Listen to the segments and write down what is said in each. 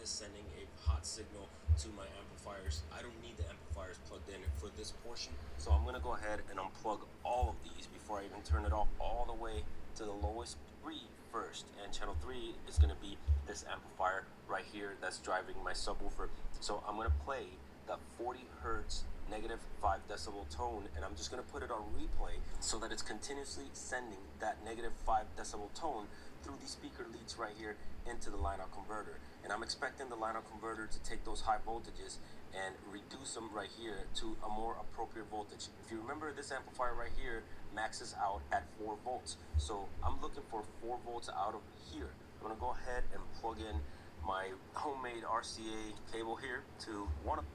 is sending a hot signal to my amplifiers. I don't need the amplifiers plugged in for this portion, so I'm gonna go ahead and unplug all of these before I even turn it off all the way to the lowest 3 first. And channel 3 is gonna be this amplifier right here that's driving my subwoofer. So I'm gonna play the 40 hertz negative 5 decibel tone, and I'm just going to put it on replay so that it's continuously sending that negative 5 decibel tone through these speaker leads right here into the line-out converter. And I'm expecting the line-out converter to take those high voltages and reduce them right here to a more appropriate voltage. If you remember, this amplifier right here maxes out at 4 volts. So I'm looking for 4 volts out of here. I'm going to go ahead and plug in my homemade RCA cable here to one of...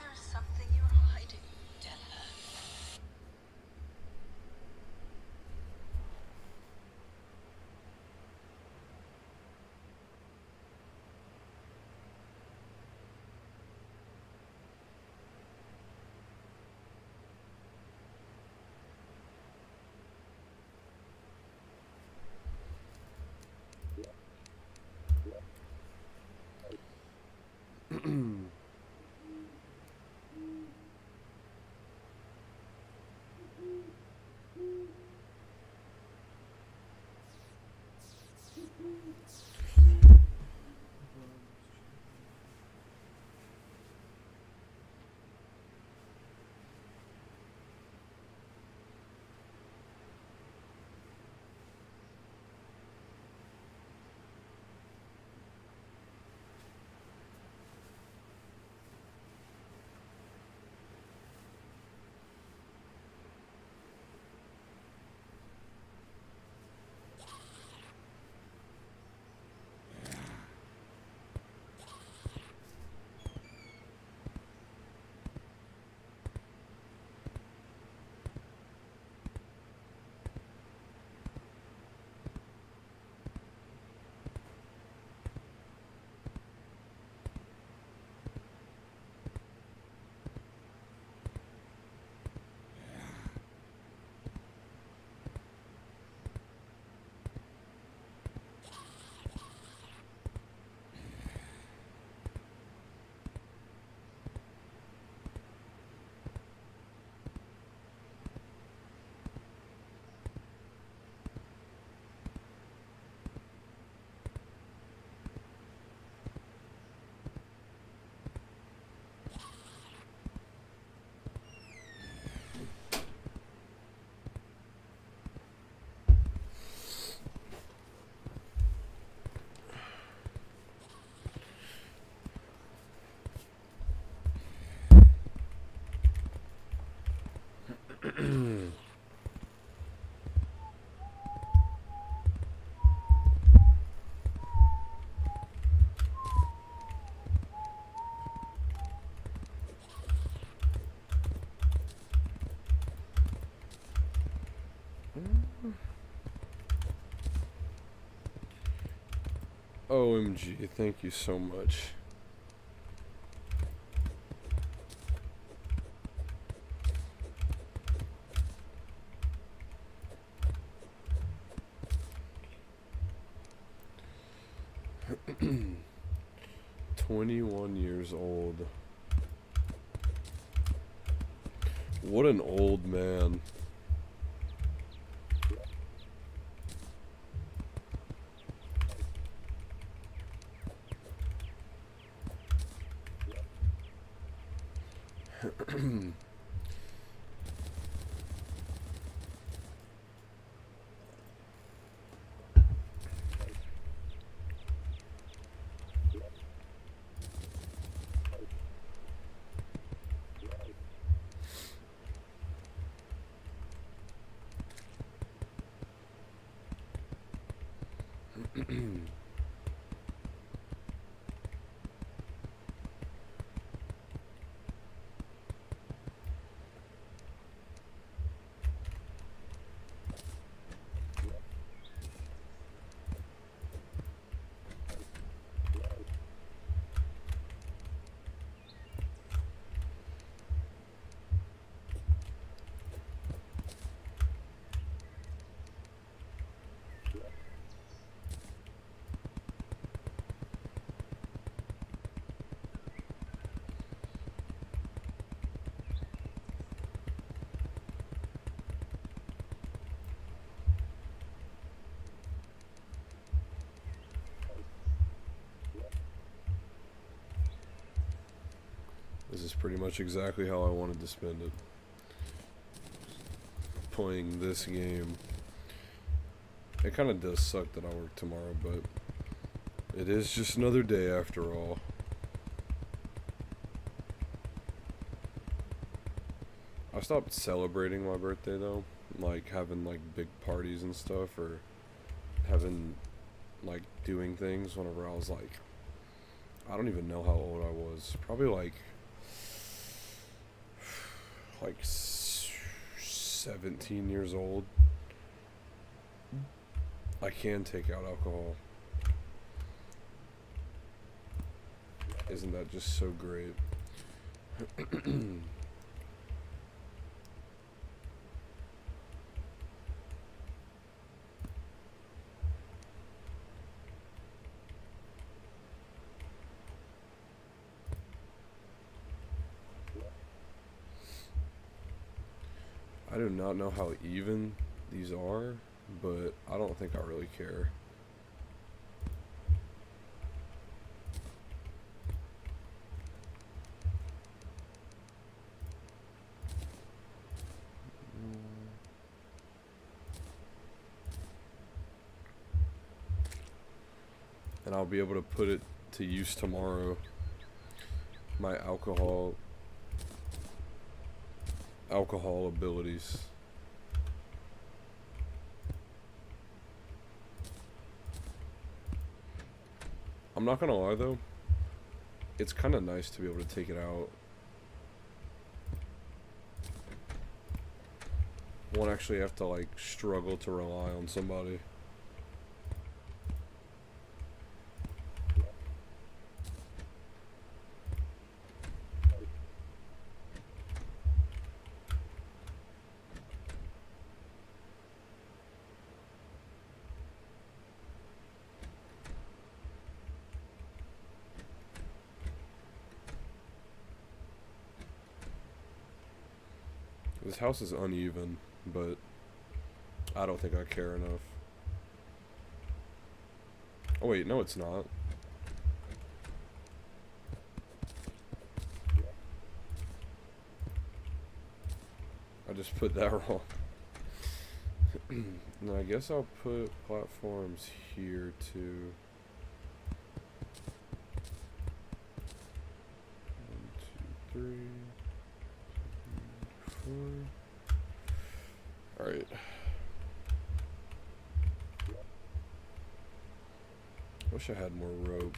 There's something you're hiding, Della. OMG, thank you so much. $21 old. What an old man. This is pretty much exactly how I wanted to spend it. Playing this game. It kind of does suck that I work tomorrow, but it is just another day after all. I stopped celebrating my birthday though, like having like big parties and stuff, or having like doing things whenever I was like, I don't even know how old I was, probably like 17 years old. I can take out alcohol. Isn't that just so great? I do not know how even these are, but I don't think I really care. And I'll be able to put it to use tomorrow. My alcohol abilities. I'm not gonna lie though, it's kind of nice to be able to take it out. Won't actually have to like struggle to rely on somebody. This house is uneven, but I don't think I care enough. Oh wait, no it's not. I just put that wrong. No, I guess I'll put platforms here too. 1, 2, 3, 4. Alright. Wish I had more rope.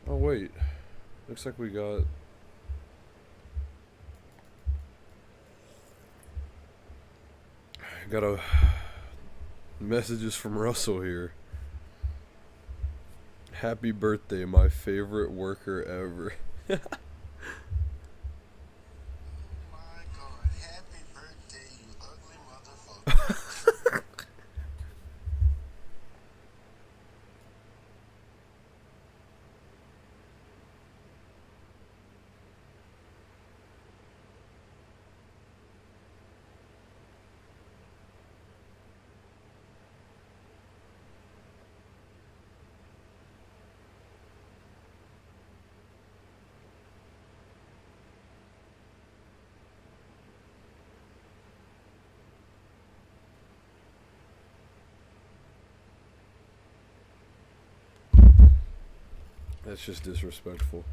Oh wait. Looks like we got a messages from Russell here. Happy birthday, my favorite worker ever. Oh my god, happy birthday, you ugly motherfucker. That's just disrespectful.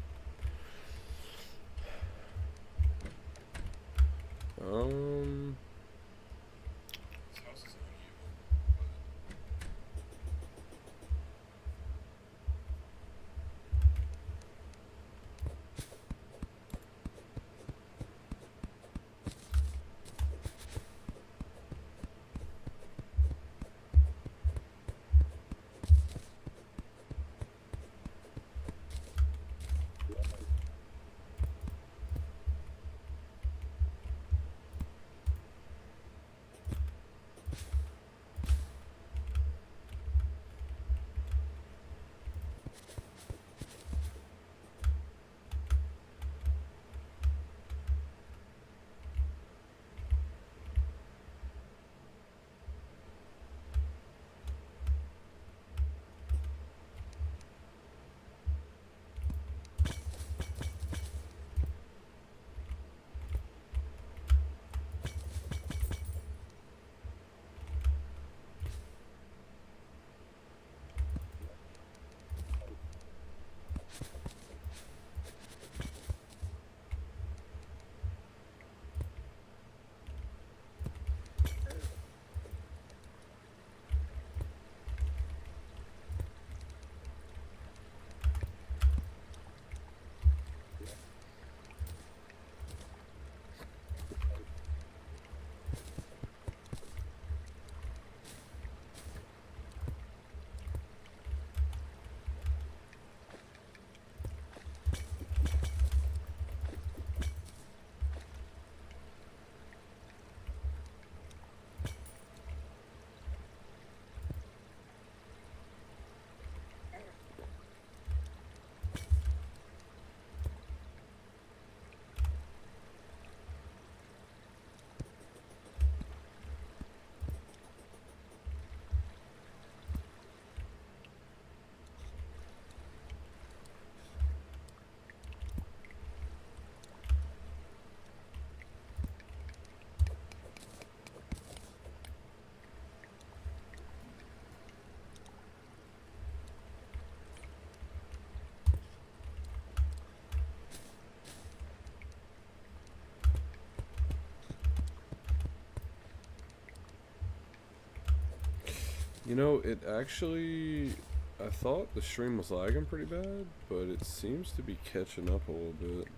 You know, it actually, I thought the stream was lagging pretty bad, but it seems to be catching up a little bit.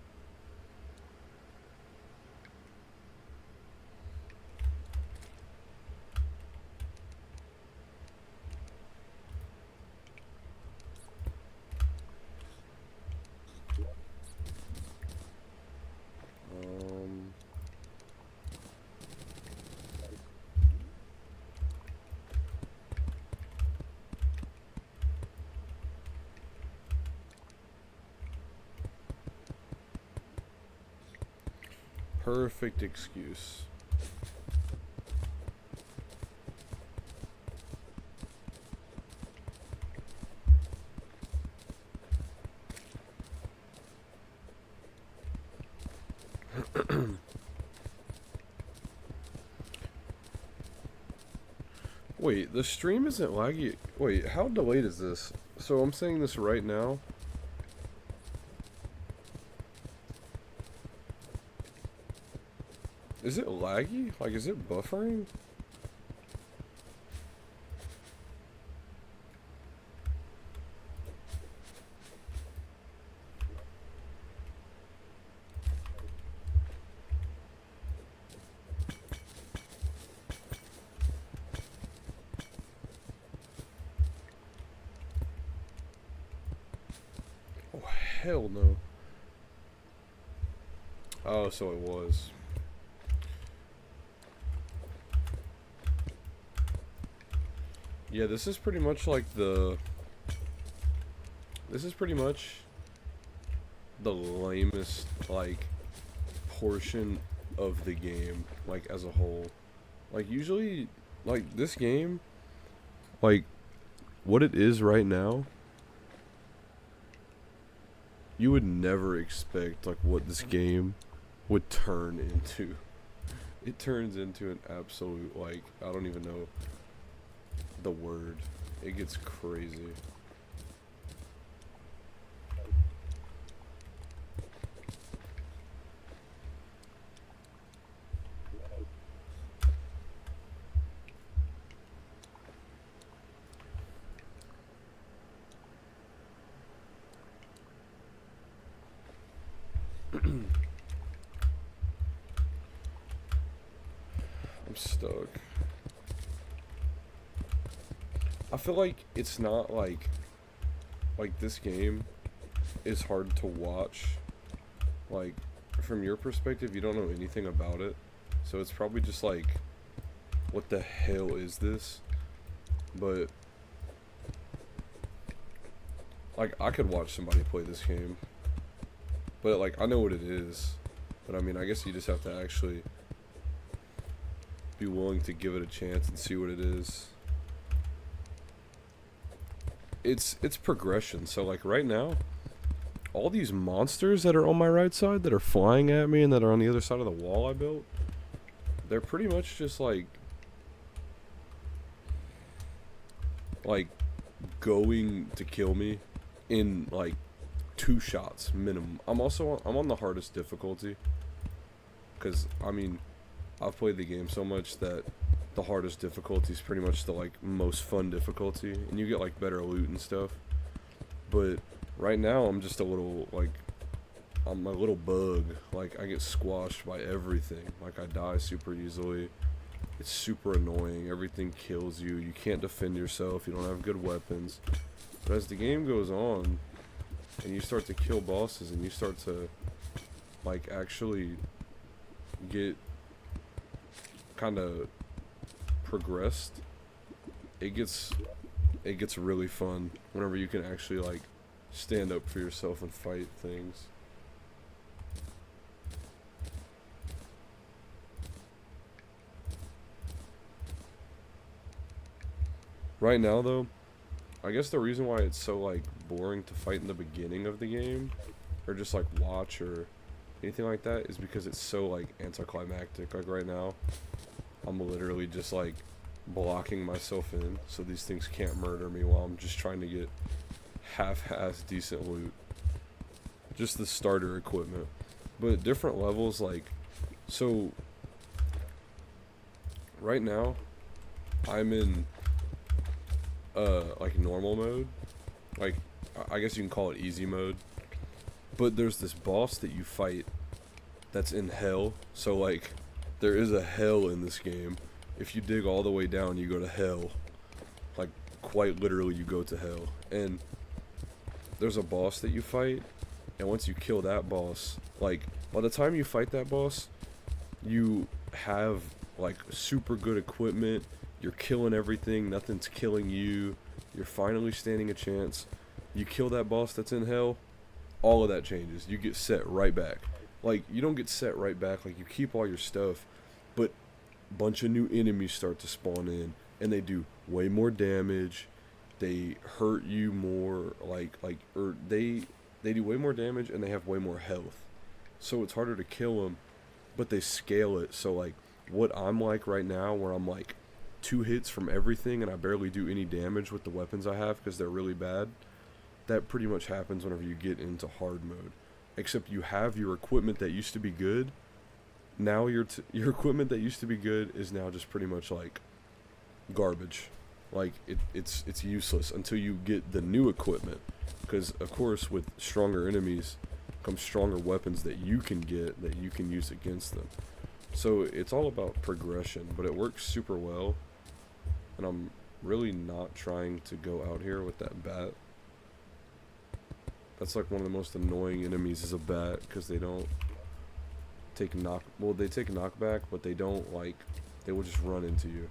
Um, Perfect excuse. Wait, the stream isn't laggy. Wait, how delayed is this? So I'm saying this right now. Is it laggy? Like, is it buffering? Oh, hell no. Oh, so it was. Yeah, this is pretty much like the... This is pretty much the lamest, like, portion of the game, like, as a whole. Like, usually, like, this game, like, what it is right now, you would never expect, like, what this game would turn into. It turns into an absolute, like, I don't even know the word. It gets crazy. I'm stuck. I feel like it's not like this game is hard to watch. Like, from your perspective, you don't know anything about it. So it's probably just like, what the hell is this? But, like, I could watch somebody play this game. But, like, I know what it is. But, I mean, I guess you just have to actually be willing to give it a chance and see what it is. It's progression. So, like, right now, all these monsters that are on my right side that are flying at me and that are on the other side of the wall I built, they're pretty much just like going to kill me in like 2 shots minimum. I'm on the hardest difficulty, because I mean, I've played the game so much that the hardest difficulty is pretty much the like most fun difficulty, and you get like better loot and stuff. But right now I'm just a little like, I'm a little bug. Like, I get squashed by everything. Like, I die super easily. It's super annoying. Everything kills you. You can't defend yourself. You don't have good weapons. But as the game goes on and you start to kill bosses and you start to like actually get kind of progressed, it gets really fun whenever you can actually like stand up for yourself and fight things. Right now though, I guess the reason why it's so like boring to fight in the beginning of the game, or just like watch or anything like that, is because it's so like anticlimactic. Like right now, I'm literally just like blocking myself in so these things can't murder me while I'm just trying to get half-ass decent loot. Just the starter equipment. But at different levels, like, so right now I'm in like normal mode. Like, I guess you can call it easy mode. But there's this boss that you fight that's in hell. So, like, there is a hell in this game. If you dig all the way down, you go to hell. Like, quite literally, you go to hell. And there's a boss that you fight. And once you kill that boss, like, by the time you fight that boss, you have, like, super good equipment. You're killing everything. Nothing's killing you. You're finally standing a chance. You kill that boss that's in hell, all of that changes. You get set right back. Like, you don't get set right back. Like, you keep all your stuff, but a bunch of new enemies start to spawn in, and they do way more damage. They hurt you more, or they do way more damage, and they have way more health. So it's harder to kill them, but they scale it. So, like, what I'm like right now, where I'm like 2 hits from everything, and I barely do any damage with the weapons I have because they're really bad. That pretty much happens whenever you get into hard mode. Except you have your equipment that used to be good. Now your equipment that used to be good is now just pretty much like garbage. Like it's useless until you get the new equipment. Because of course with stronger enemies comes stronger weapons that you can get that you can use against them. So it's all about progression, but it works super well. And I'm really not trying to go out here with that bat. That's like one of the most annoying enemies is a bat, because they don't take they take knockback, but they don't, like, they will just run into you.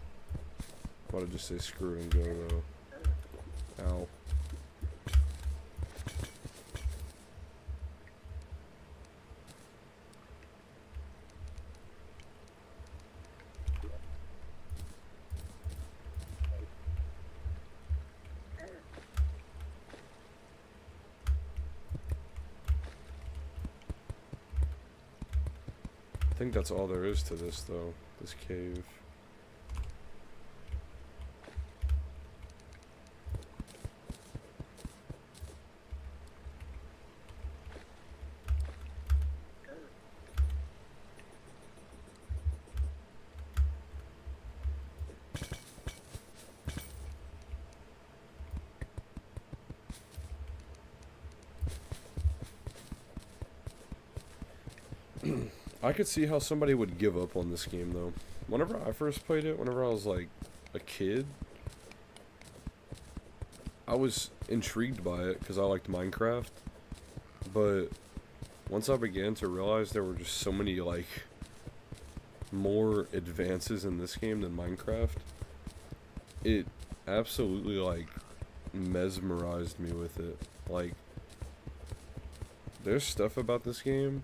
I'm about to just say screw it and go though. Ow. I think that's all there is to this though, this cave. I could see how somebody would give up on this game though. Whenever I first played it, whenever I was like a kid, I was intrigued by it because I liked Minecraft. But once I began to realize there were just so many like more advances in this game than Minecraft, it absolutely like mesmerized me with it. Like, there's stuff about this game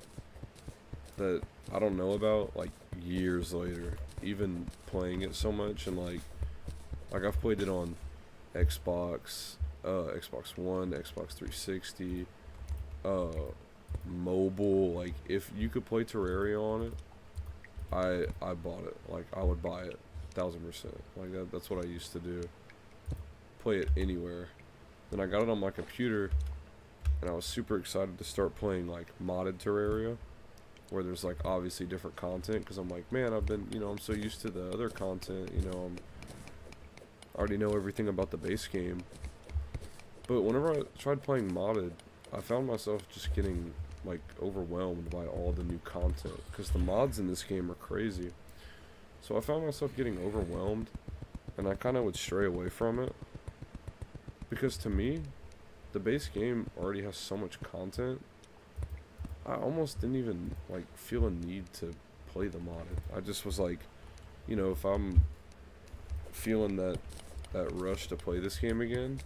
that I don't know about like years later, even playing it so much. And like I've played it on Xbox, Xbox One, Xbox 360, mobile. Like, if you could play Terraria on it, I bought it. Like, I would buy it 1000%. Like that's what I used to do. Play it anywhere. Then I got it on my computer, and I was super excited to start playing like modded Terraria, where there's like obviously different content, because I'm like, man, I've been, I'm so used to the other content, I already know everything about the base game. But whenever I tried playing modded, I found myself just getting like overwhelmed by all the new content, because the mods in this game are crazy. So I found myself getting overwhelmed, and I kind of would stray away from it, because to me, the base game already has so much content. I almost didn't even like feel a need to play the modded. I just was like, if I'm feeling that rush to play this game again,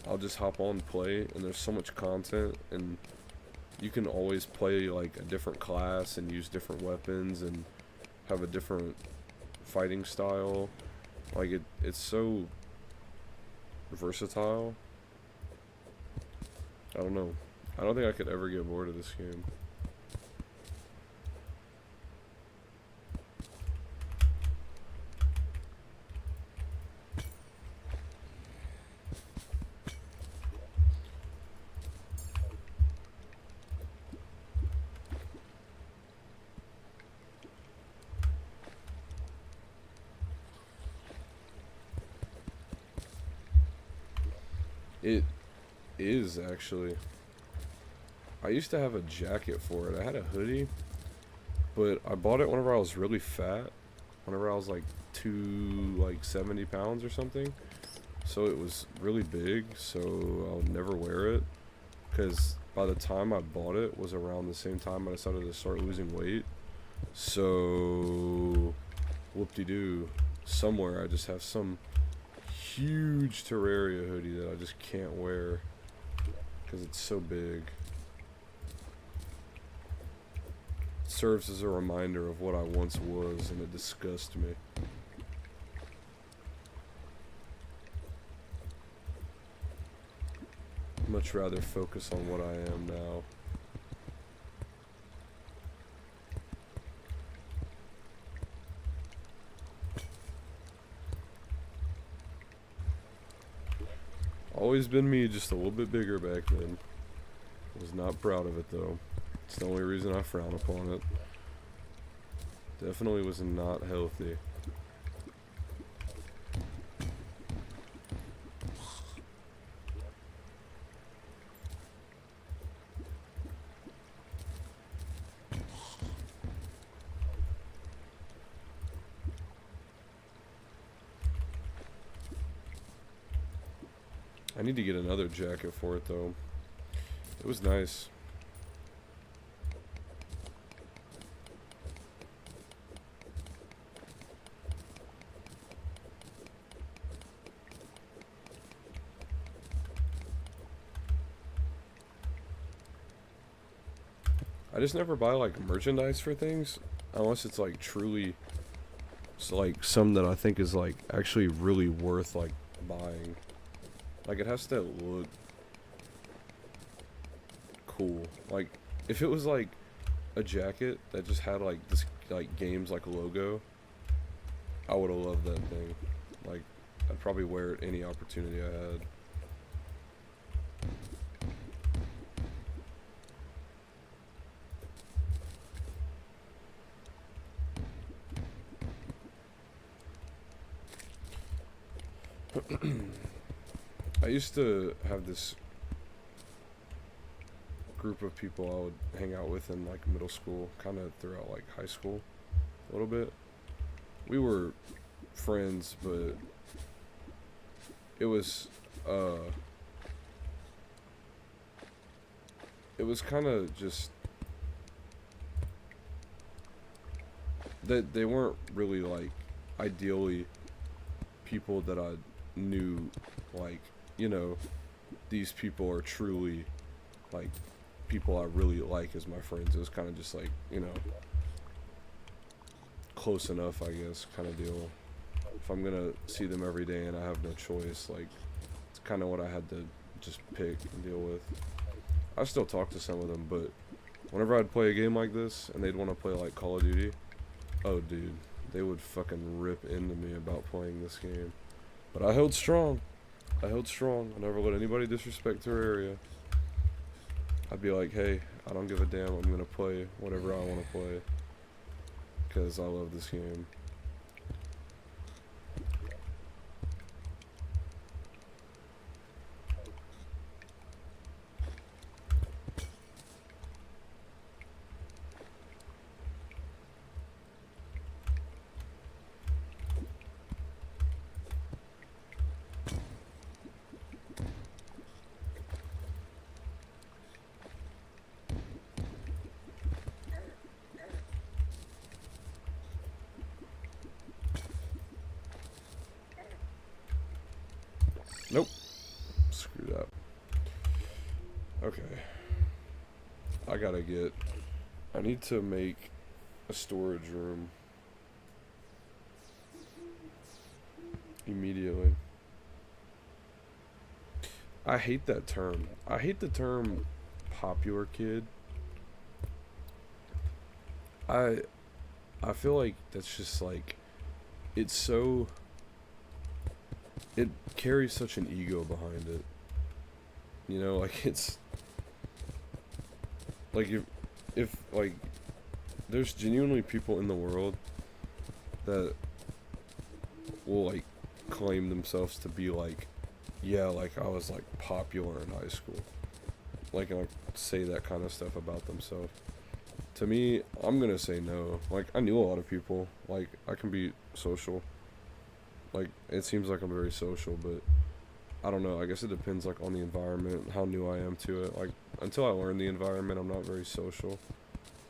I'll just hop on and play. And there's so much content, and you can always play like a different class and use different weapons and have a different fighting style. Like, it's so versatile. I don't know. I don't think I could ever get bored of this game. It is actually. I used to have a jacket for it. I had a hoodie, but I bought it whenever I was really fat. Whenever I was like 70 pounds or something. So it was really big, so I would never wear it. Because by the time I bought it was around the same time I decided to start losing weight. So, whoop-de-doo. Somewhere I just have some huge Terraria hoodie that I just can't wear. Because it's so big. It serves as a reminder of what I once was, and it disgusts me. Much rather focus on what I am now. Always been me, just a little bit bigger back then. Was not proud of it though. It's the only reason I frown upon it. Definitely was not healthy. I need to get another jacket for it though. It was nice. I just never buy like merchandise for things unless it's like truly like some that I think is like actually really worth like buying. Like it has to look cool. Like if it was like a jacket that just had like this like games like logo, I would have loved that thing. Like I'd probably wear it any opportunity I had. I used to have this group of people I would hang out with in like middle school, kind of throughout like high school a little bit. We were friends, but it was kind of just that they weren't really like ideally people that I knew, like, you know, these people are truly like people I really like as my friends. It was kind of just like, you know, close enough, I guess, kind of deal. If I'm gonna see them every day and I have no choice, like, it's kind of what I had to just pick and deal with. I still talk to some of them, but whenever I'd play a game like this and they'd want to play like Call of Duty, oh dude, they would fucking rip into me about playing this game. But I held strong. I never let anybody disrespect Terraria. I'd be like, hey, I don't give a damn. I'm gonna play whatever I want to play. Because I love this game. Nope. Screwed up. Okay. I need to make a storage room immediately. I hate that term. I hate the term popular kid. I feel like that's just like, it's so, it carries such an ego behind it. You know, like it's like if like there's genuinely people in the world that will like claim themselves to be like yeah, like I was like popular in high school. Like say that kind of stuff about themselves. To me, I'm gonna say no. Like I knew a lot of people. Like I can be social. Like it seems like I'm very social, but I don't know. I guess it depends like on the environment, how new I am to it. Like until I learn the environment, I'm not very social.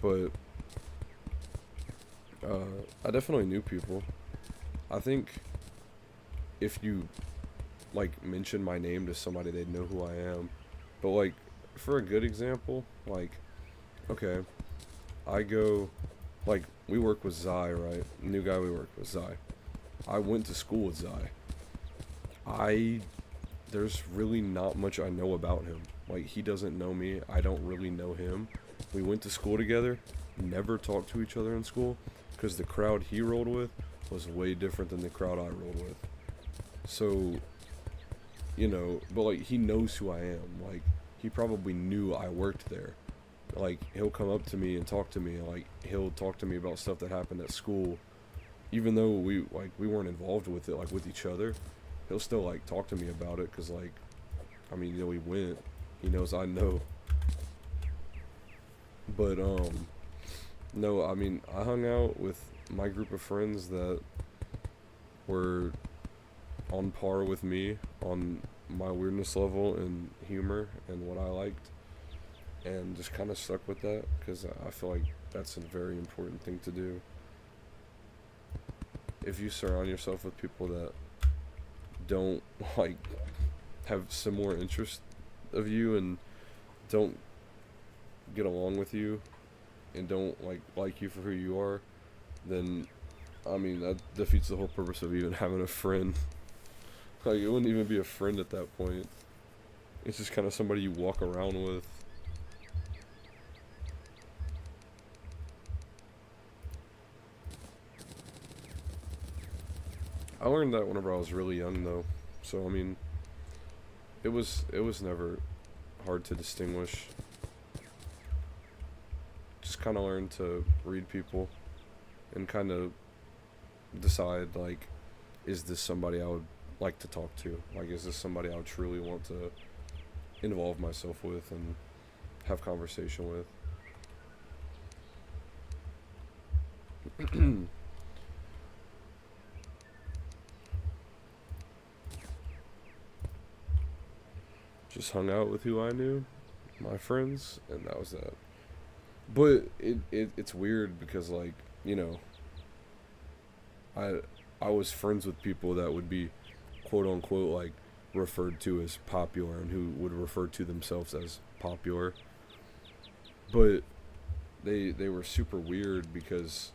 But I definitely knew people. I think if you like mention my name to somebody, they'd know who I am. But like for a good example, like okay, I go like we work with Zai, right? New guy we work with Zai. I went to school with Zai. I there's really not much I know about him. Like he doesn't know me. I don't really know him. We went to school together. Never talked to each other in school because the crowd he rolled with was way different than the crowd I rolled with. So, you know, but like he knows who I am. Like he probably knew I worked there. Like he'll come up to me and talk to me. Like he'll talk to me about stuff that happened at school, even though we weren't involved with it like with each other. He'll still like talk to me about it because like, I mean, you know, we went. He knows I know. But no, I mean, I hung out with my group of friends that were on par with me on my weirdness level and humor and what I liked, and just kind of stuck with that because I feel like that's a very important thing to do. If you surround yourself with people that don't like have similar interests of you and don't get along with you and don't like you for who you are, then I mean that defeats the whole purpose of even having a friend. Like it wouldn't even be a friend at that point. It's just kind of somebody you walk around with. I learned that whenever I was really young though. So I mean it was never hard to distinguish. Just kind of learned to read people and kind of decide like, is this somebody I would like to talk to? Like, is this somebody I would truly want to involve myself with and have conversation with? Just hung out with who I knew, my friends, and that was that. But it's weird because like, you know, I was friends with people that would be quote unquote like referred to as popular and who would refer to themselves as popular. But they were super weird because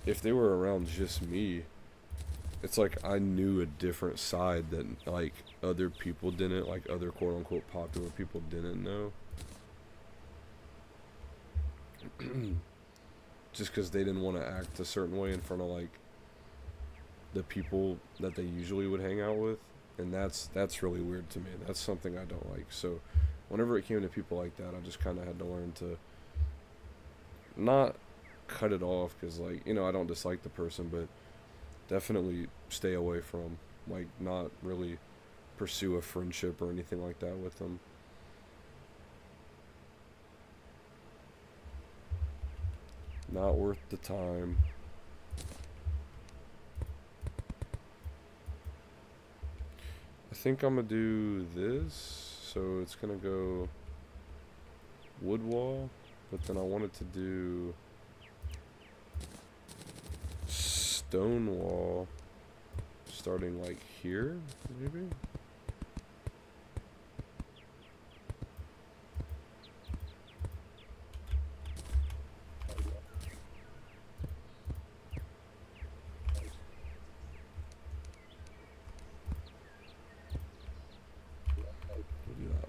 if they were around just me, it's like I knew a different side that like other people didn't, like other quote unquote popular people didn't know. Just because they didn't want to act a certain way in front of like the people that they usually would hang out with, and that's really weird to me. That's something I don't like. So whenever it came to people like that, I just kind of had to learn to not cut it off because like, you know, I don't dislike the person, but definitely stay away from, like, not really pursue a friendship or anything like that with them. Not worth the time. I think I'm gonna do this, so it's gonna go wood wall, but then I wanted to do stone wall starting like here, maybe? We'll do that.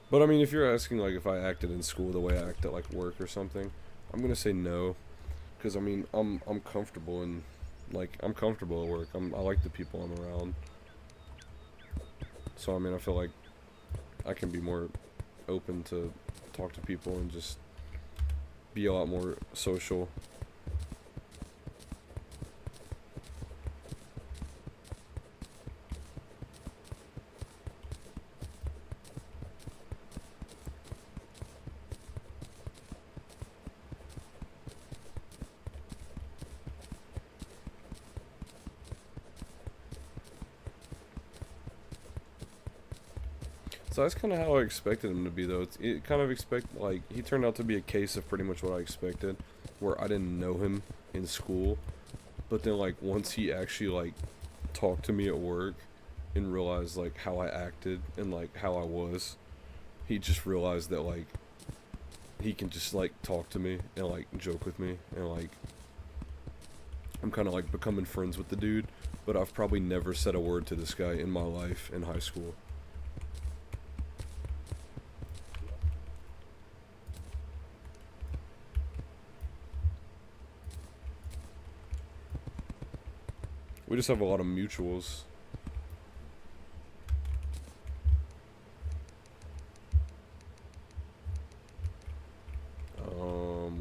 But I mean, if you're asking like if I acted in school the way I act at like work or something, I'm gonna say no, because I mean I'm comfortable and like I'm comfortable at work. I like the people I'm around. So I mean I feel like I can be more open to talk to people and just be a lot more social. So that's kind of how I expected him to be, though. It kind of like, he turned out to be a case of pretty much what I expected, where I didn't know him in school, but then, like, once he actually, like, talked to me at work and realized, like, how I acted and, like, how I was, he just realized that, like, he can just, like, talk to me and, like, joke with me, and, like, I'm kind of, like, becoming friends with the dude, but I've probably never said a word to this guy in my life in high school. We just have a lot of mutuals.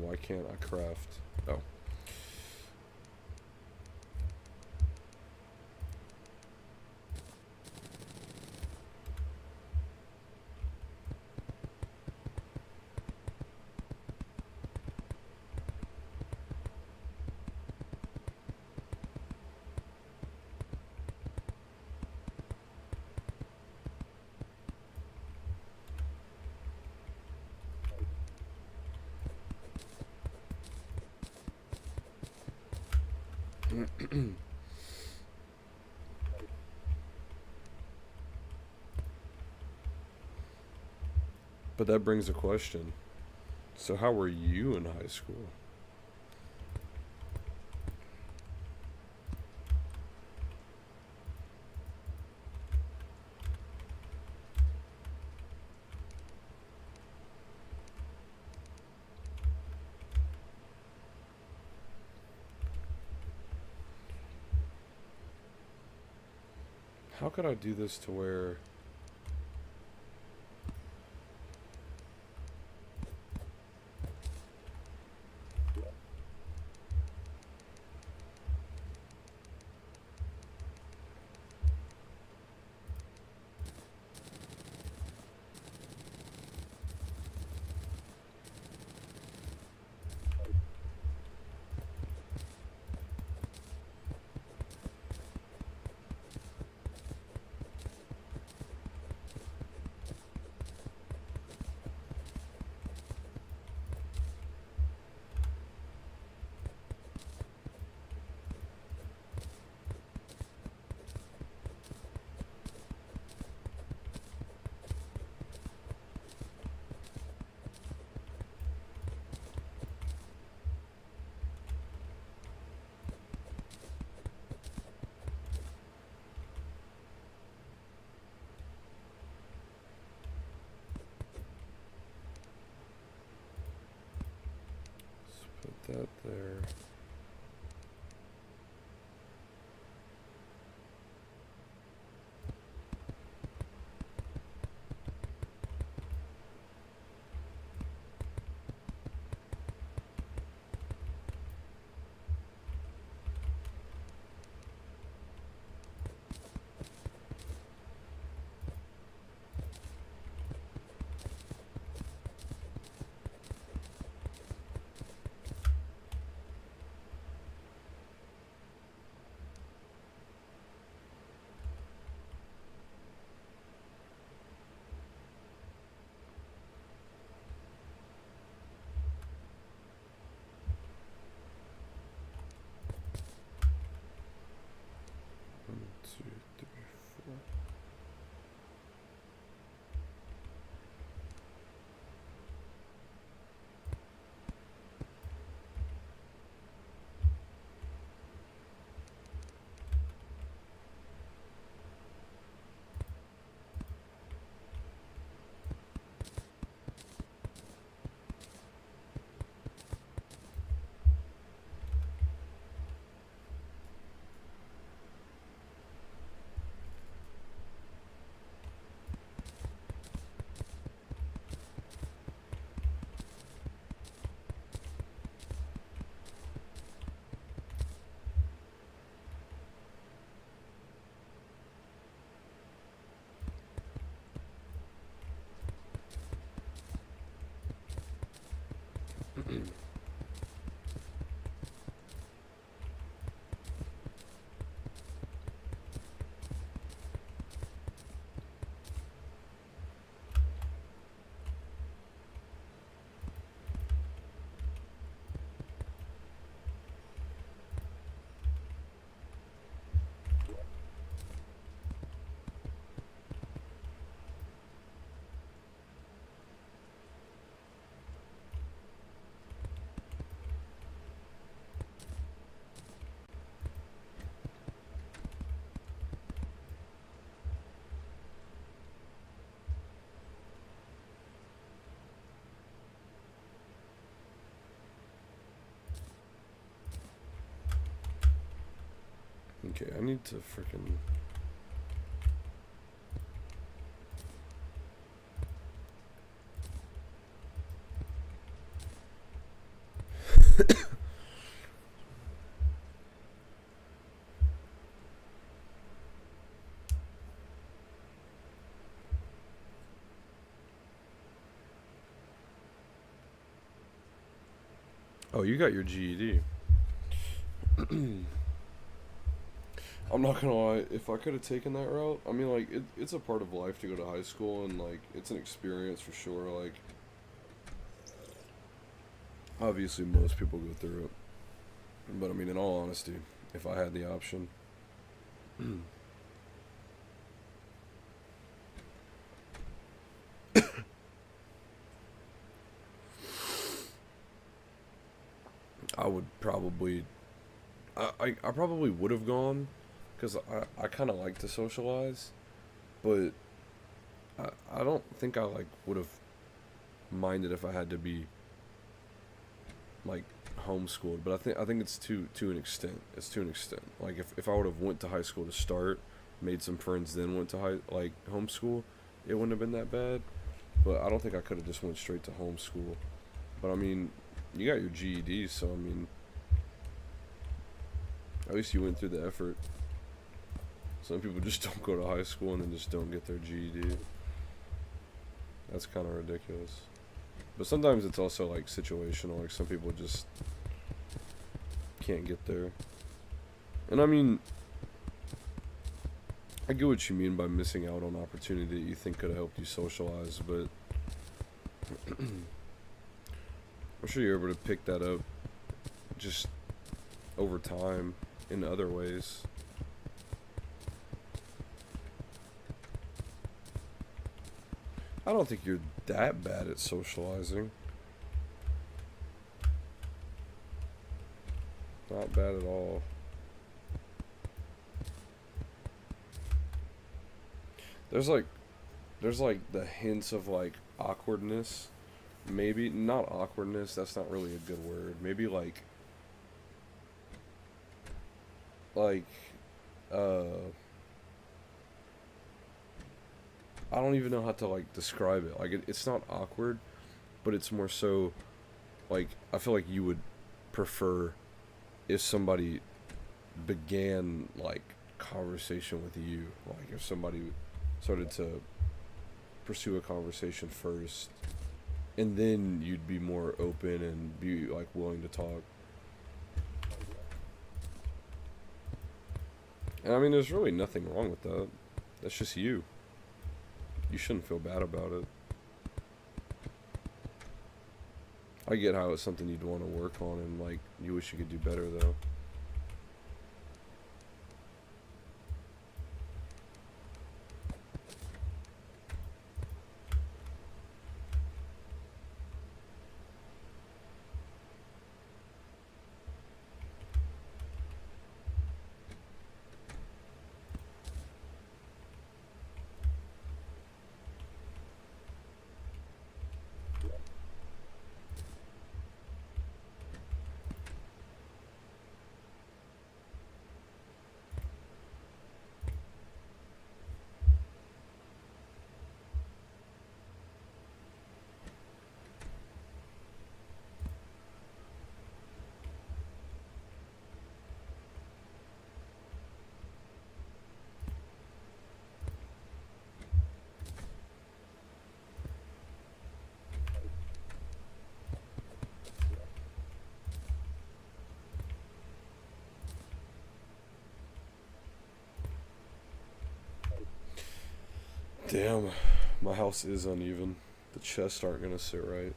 Why can't I craft? Oh. But that brings a question. So how were you in high school? How could I do this to where... Okay, I need to freaking. Oh, you got your GED. I'm not gonna lie, if I could have taken that route, I mean, like, it's a part of life to go to high school, and, like, it's an experience for sure. Like, obviously, most people go through it. But, I mean, in all honesty, if I had the option, I would probably. I probably would have gone, because I kind of like to socialize, but I don't think I, like, would have minded if I had to be, like, homeschooled. But I think it's to an extent. It's to an extent. Like, if I would have went to high school to start, made some friends, then went to homeschool, it wouldn't have been that bad. But I don't think I could have just went straight to homeschool. But I mean, you got your GED, so I mean, at least you went through the effort. Some people just don't go to high school and then just don't get their GED. That's kind of ridiculous. But sometimes it's also, like, situational. Like, some people just can't get there. And I mean, I get what you mean by missing out on opportunity that you think could have helped you socialize, but I'm sure you're able to pick that up just over time in other ways. I don't think you're that bad at socializing. Not bad at all. There's like the hints of, like, awkwardness. Maybe not awkwardness, that's not really a good word. Maybe like uh I don't even know how to, like, describe it. Like, it's not awkward, but it's more so, like, I feel like you would prefer if somebody began, like, conversation with you. Like, if somebody started to pursue a conversation first, and then you'd be more open and be, like, willing to talk. And I mean, there's really nothing wrong with that. That's just you. You shouldn't feel bad about it. I get how it's something you'd want to work on, and, like, you wish you could do better, though. Damn, my house is uneven. The chests aren't gonna sit right.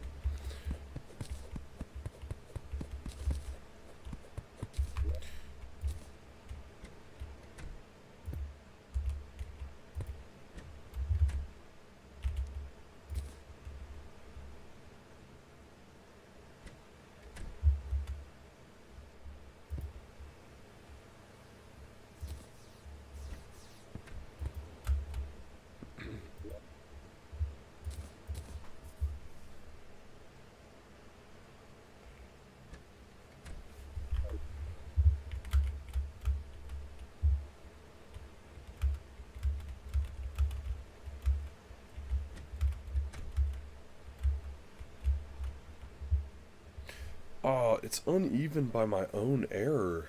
Oh, it's uneven by my own error.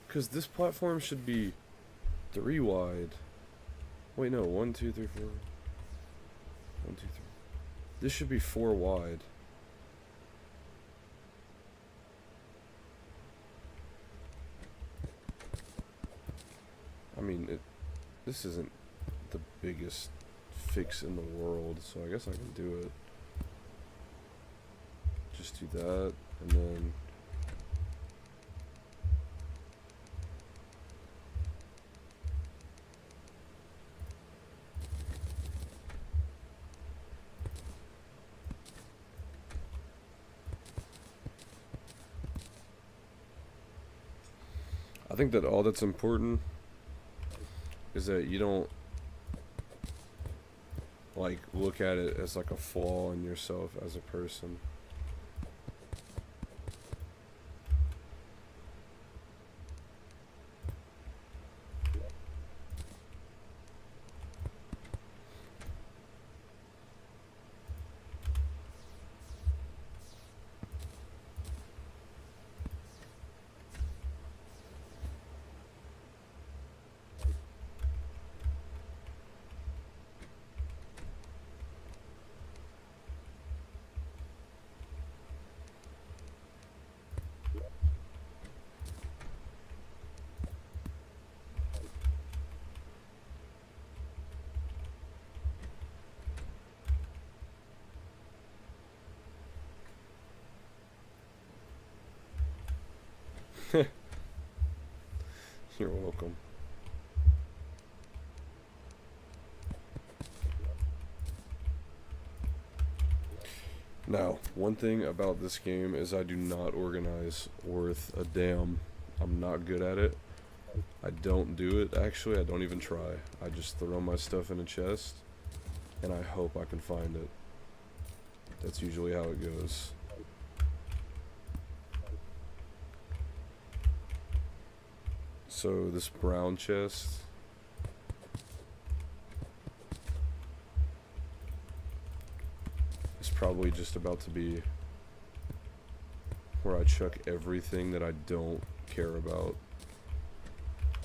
Because this platform should be 3 wide. Wait, no. 1, 2, 3, 4. 1, 2, 3. This should be 4 wide. I mean, this isn't the biggest fix in the world, so I guess I can do it. Just do that, and then I think that all that's important is that you don't like look at it as like a flaw in yourself as a person. You're welcome. Now, one thing about this game is I do not organize worth a damn. I'm not good at it. I don't do it, actually. I don't even try. I just throw my stuff in a chest, and I hope I can find it. That's usually how it goes. So, this brown chest is probably just about to be where I chuck everything that I don't care about.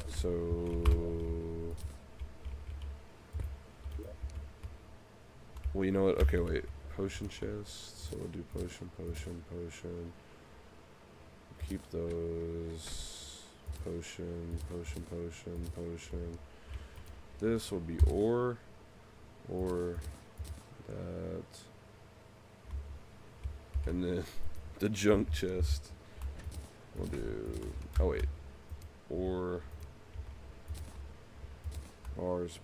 So well, you know what? Okay, wait. Potion chest. So we'll do potion. Keep those. Potion. This will be ore. That. And then the junk chest. We'll do. Oh, wait. Ore. Bars.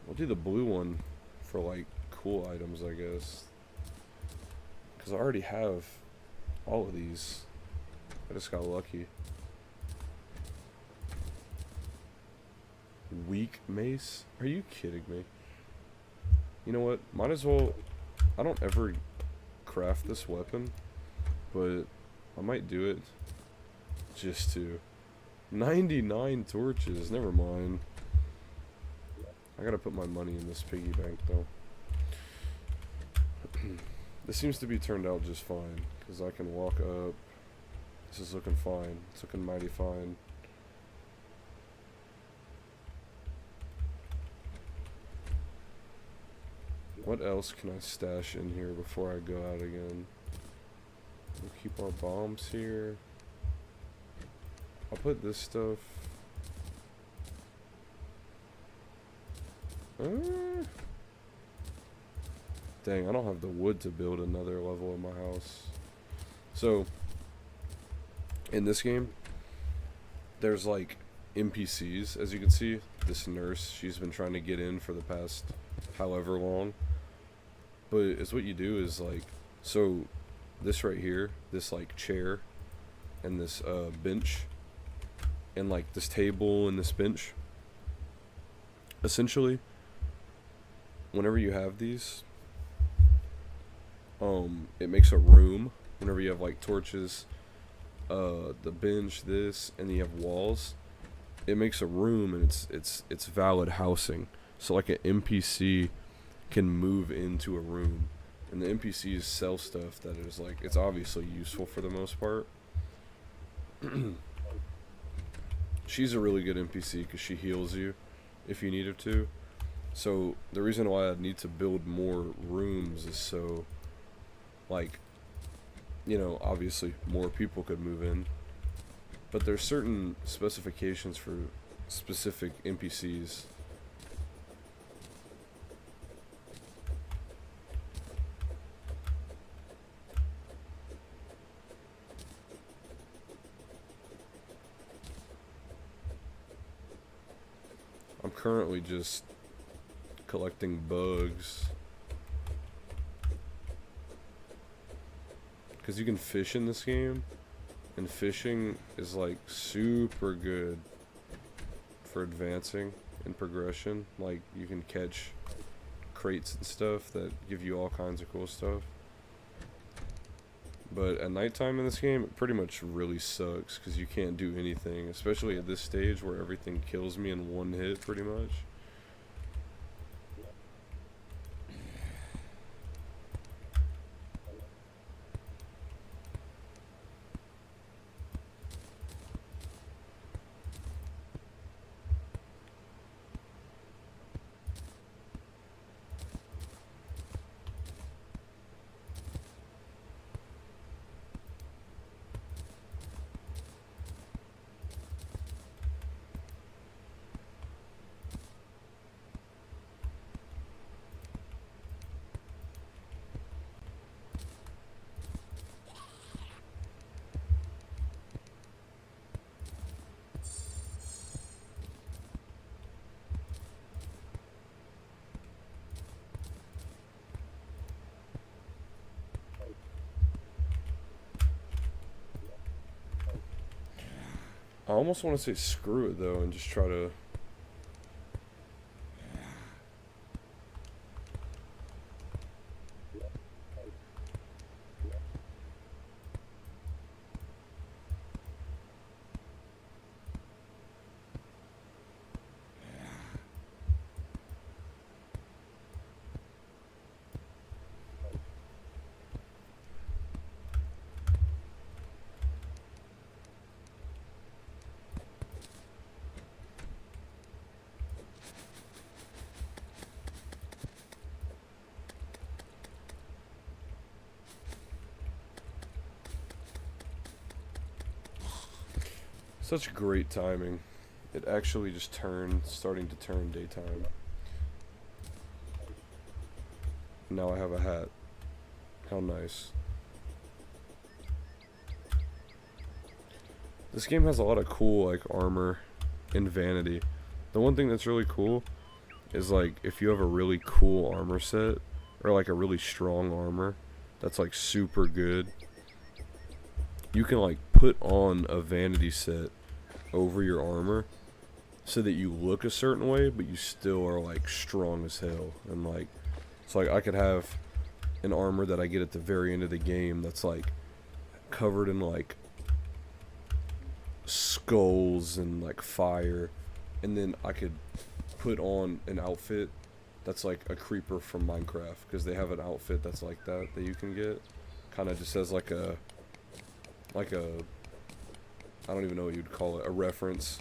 We'll do the blue one for like cool items, I guess. Because I already have all of these. I just got lucky. Weak mace? Are you kidding me? You know what? Might as well. I don't ever craft this weapon, but I might do it just to. 99 torches. Never mind. I gotta put my money in this piggy bank though. This seems to be turned out just fine, because I can walk up. This is looking fine. It's looking mighty fine. What else can I stash in here before I go out again? We'll keep our bombs here. I'll put this stuff. Dang, I don't have the wood to build another level in my house. So, in this game, there's like NPCs, as you can see. This nurse, she's been trying to get in for the past however long. But it's what you do is like, so this right here, this like chair and this bench and like this table and this bench, essentially, whenever you have these, it makes a room. Whenever you have like torches, the bench, this, and then you have walls, it makes a room, and it's valid housing. So like an NPC can move into a room, and the NPCs sell stuff that is like, it's obviously useful for the most part. She's a really good NPC because she heals you if you need her to. So the reason why I need to build more rooms is so, like, you know, obviously more people could move in, but there's certain specifications for specific NPCs. I'm currently just collecting bugs. Because you can fish in this game, and fishing is like super good for advancing in progression. Like, you can catch crates and stuff that give you all kinds of cool stuff. But at nighttime in this game, it pretty much really sucks because you can't do anything, especially at this stage where everything kills me in one hit pretty much. I almost want to say screw it though and just try to... Such great timing. It actually just starting to turn daytime. Now I have a hat. How nice. This game has a lot of cool, like, armor and vanity. The one thing that's really cool is, like, if you have a really cool armor set, or like a really strong armor that's like super good, you can like put on a vanity set over your armor so that you look a certain way, but you still are like strong as hell. And like, it's like I could have an armor that I get at the very end of the game that's like covered in like skulls and like fire, and then I could put on an outfit that's like a creeper from Minecraft, because they have an outfit that's like that you can get, kind of just as like a I don't even know what you'd call it, a reference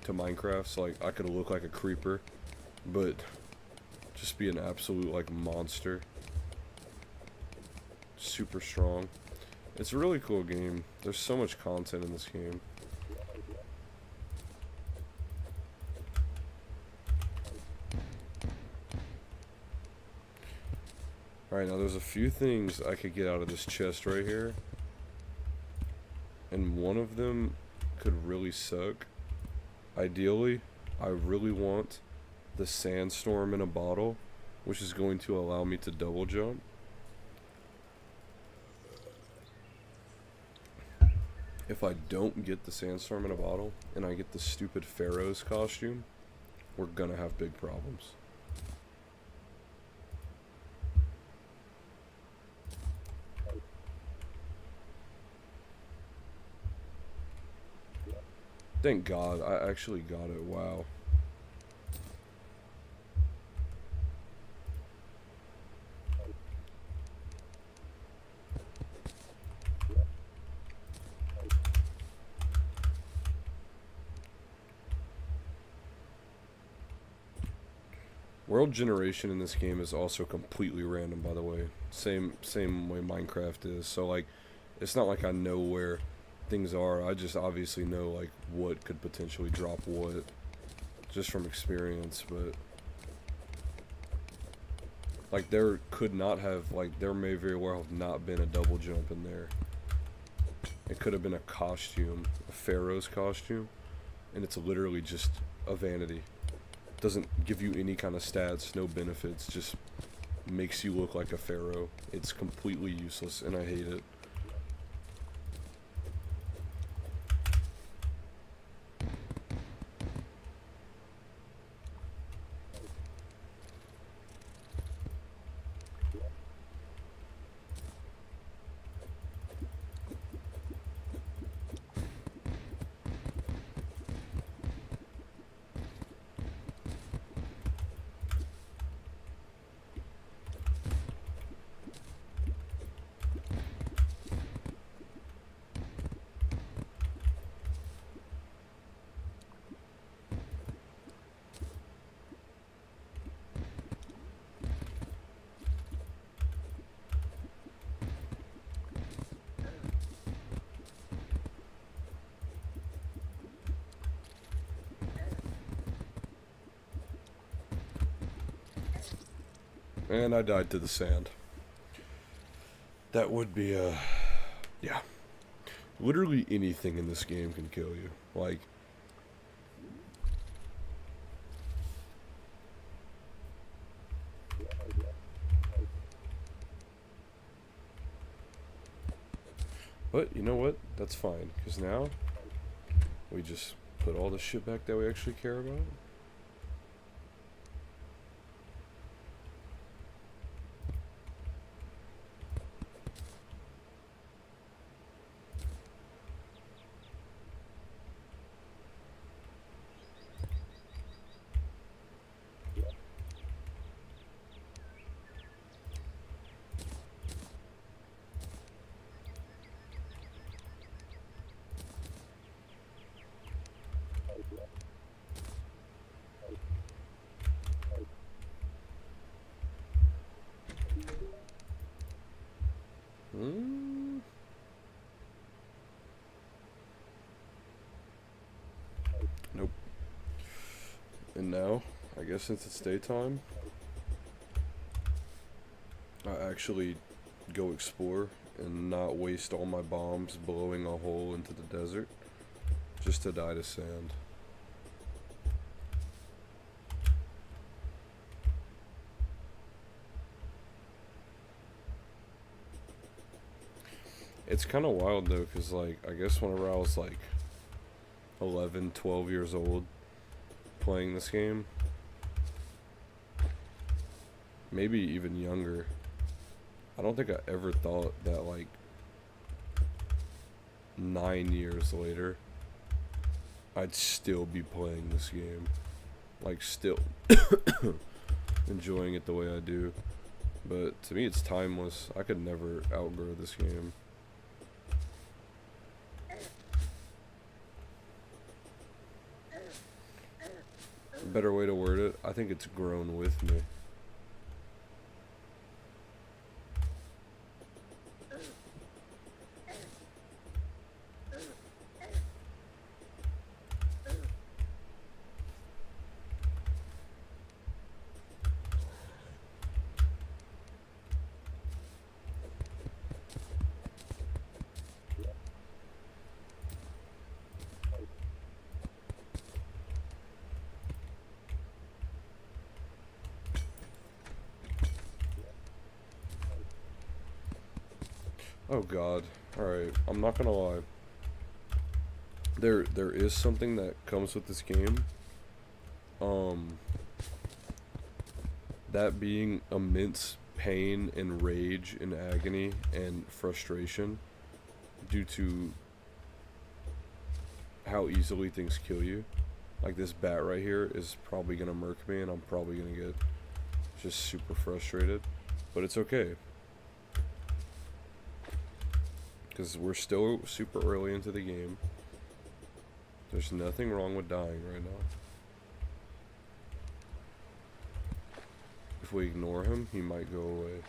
to Minecraft. So like I could look like a creeper, but just be an absolute like monster, super strong. It's a really cool game. There's so much content in this game. Alright, now there's a few things I could get out of this chest right here. And one of them could really suck. Ideally, I really want the sandstorm in a bottle, which is going to allow me to double jump. If I don't get the sandstorm in a bottle, and I get the stupid Pharaoh's costume, we're gonna have big problems. Thank God, I actually got it, wow. World generation in this game is also completely random, by the way. Same way Minecraft is. So like, it's not like I know where things are. I just obviously know like what could potentially drop what, just from experience. But like there could not have, like there may very well have not been a double jump in there. It could have been a costume, a Pharaoh's costume, and it's literally just a vanity. Doesn't give you any kind of stats, no benefits, just makes you look like a pharaoh. It's completely useless and I hate it. And I died to the sand. That would be yeah. Literally anything in this game can kill you. Like, but you know what? That's fine, because now we just put all the shit back that we actually care about. Nope. And now, I guess since it's daytime, I actually go explore and not waste all my bombs blowing a hole into the desert just to die to sand. It's kind of wild though, because like, I guess whenever I was like 11, 12 years old playing this game, maybe even younger, I don't think I ever thought that like 9 years later I'd still be playing this game, like still enjoying it the way I do. But to me it's timeless. I could never outgrow this game. A better way to word it, I think it's grown with me. Oh god. Alright, I'm not gonna lie. There is something that comes with this game. Um that being immense pain and rage and agony and frustration due to how easily things kill you. Like this bat right here is probably gonna murk me and I'm probably gonna get just super frustrated. But it's okay. Because we're still super early into the game. There's nothing wrong with dying right now. If we ignore him, he might go away.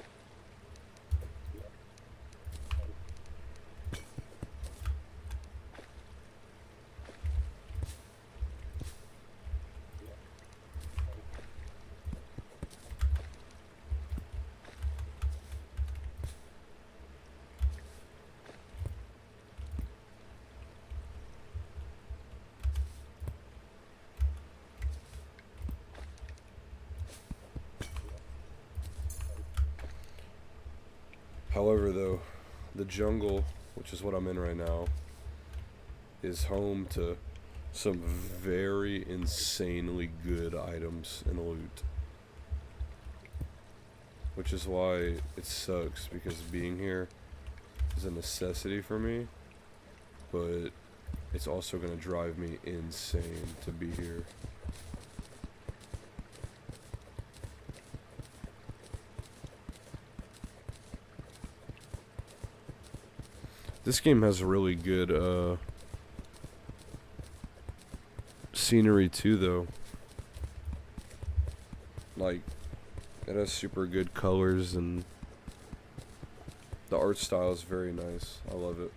However, though, the jungle, which is what I'm in right now, is home to some very insanely good items and loot. Which is why it sucks, because being here is a necessity for me, but it's also going to drive me insane to be here. This game has really good scenery too, though. Like, it has super good colors and the art style is very nice. I love it.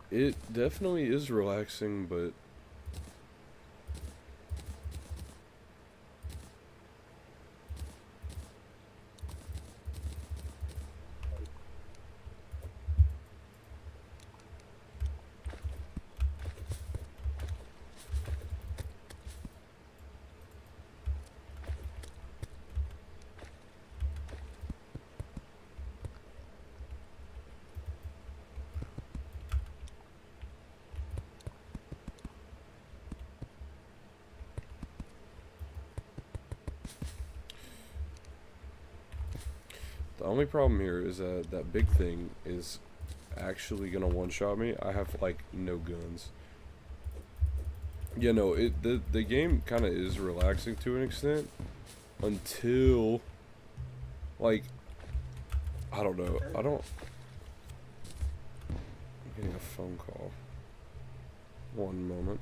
It definitely is relaxing, but the only problem here is that that big thing is actually gonna one-shot me. I have like no guns. Yeah, no, the game kind of is relaxing to an extent until, like, I don't know. I'm getting a phone call. One moment.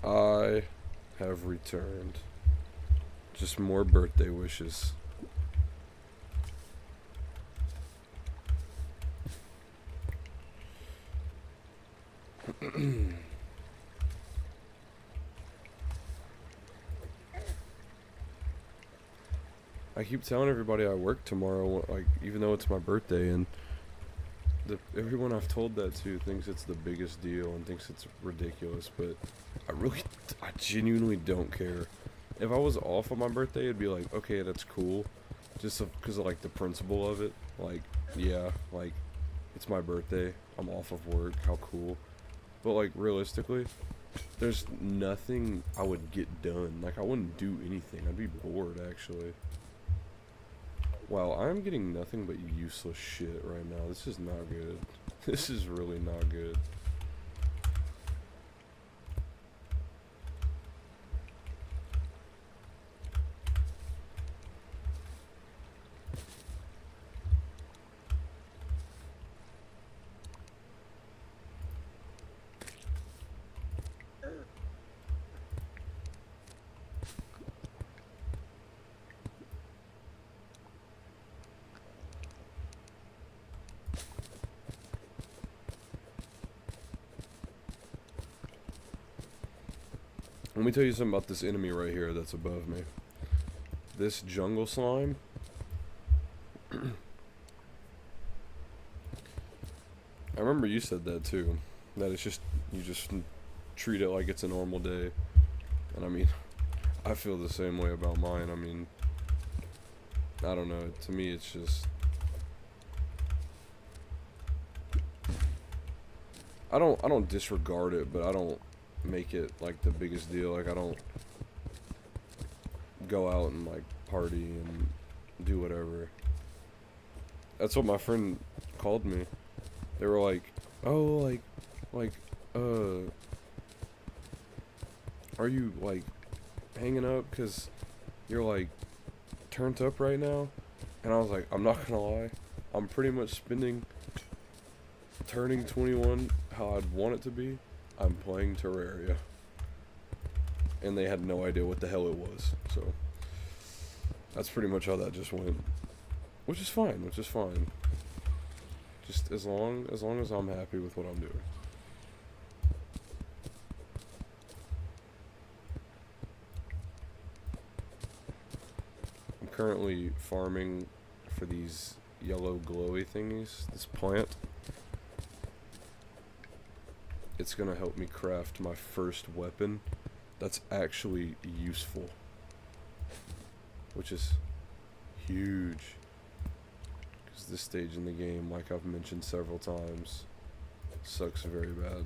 I have returned. Just more birthday wishes. I keep telling everybody I work tomorrow, like even though it's my birthday, and everyone I've told that to thinks it's the biggest deal and thinks it's ridiculous. But I genuinely don't care. If I was off on my birthday, it'd be like, okay, that's cool, just because of like the principle of it. Like, yeah, like it's my birthday, I'm off of work, how cool. But like realistically, there's nothing I would get done. Like I wouldn't do anything. I'd be bored actually. Wow, I'm getting nothing but useless shit right now. This is not good. This is really not good. Let me tell you something about this enemy right here that's above me. This jungle slime. I remember you said that too. That it's just, you just treat it like it's a normal day. And I mean, I feel the same way about mine. I mean, I don't know. To me, it's just... I don't disregard it, but I don't make it like the biggest deal. Like I don't go out and like party and do whatever. That's what my friend called me. They were like, "Oh, are you like hanging up because you're like turned up right now?" And I was like, "I'm not gonna lie, I'm pretty much spending turning 21 how I'd want it to be. I'm playing Terraria." And they had no idea what the hell it was. So that's pretty much how that just went. Which is fine, Just as long as I'm happy with what I'm doing. I'm currently farming for these yellow glowy thingies, this plant. It's gonna help me craft my first weapon that's actually useful, which is huge, because this stage in the game, like I've mentioned several times, sucks very bad.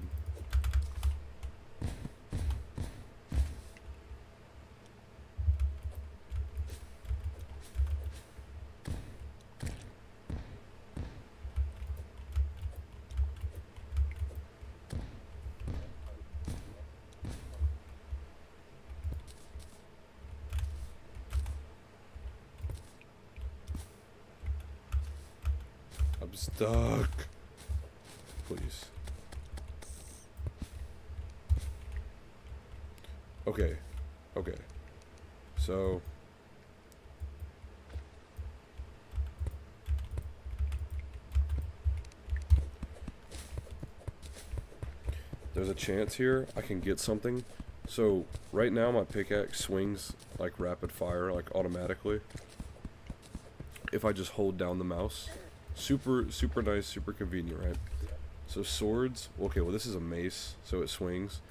I'm stuck. Please. Okay. Okay. So. There's a chance here I can get something. So, right now my pickaxe swings like rapid fire, like automatically. If I just hold down the mouse. Super nice, super convenient, right? So swords, okay, well this is a mace, so it swings.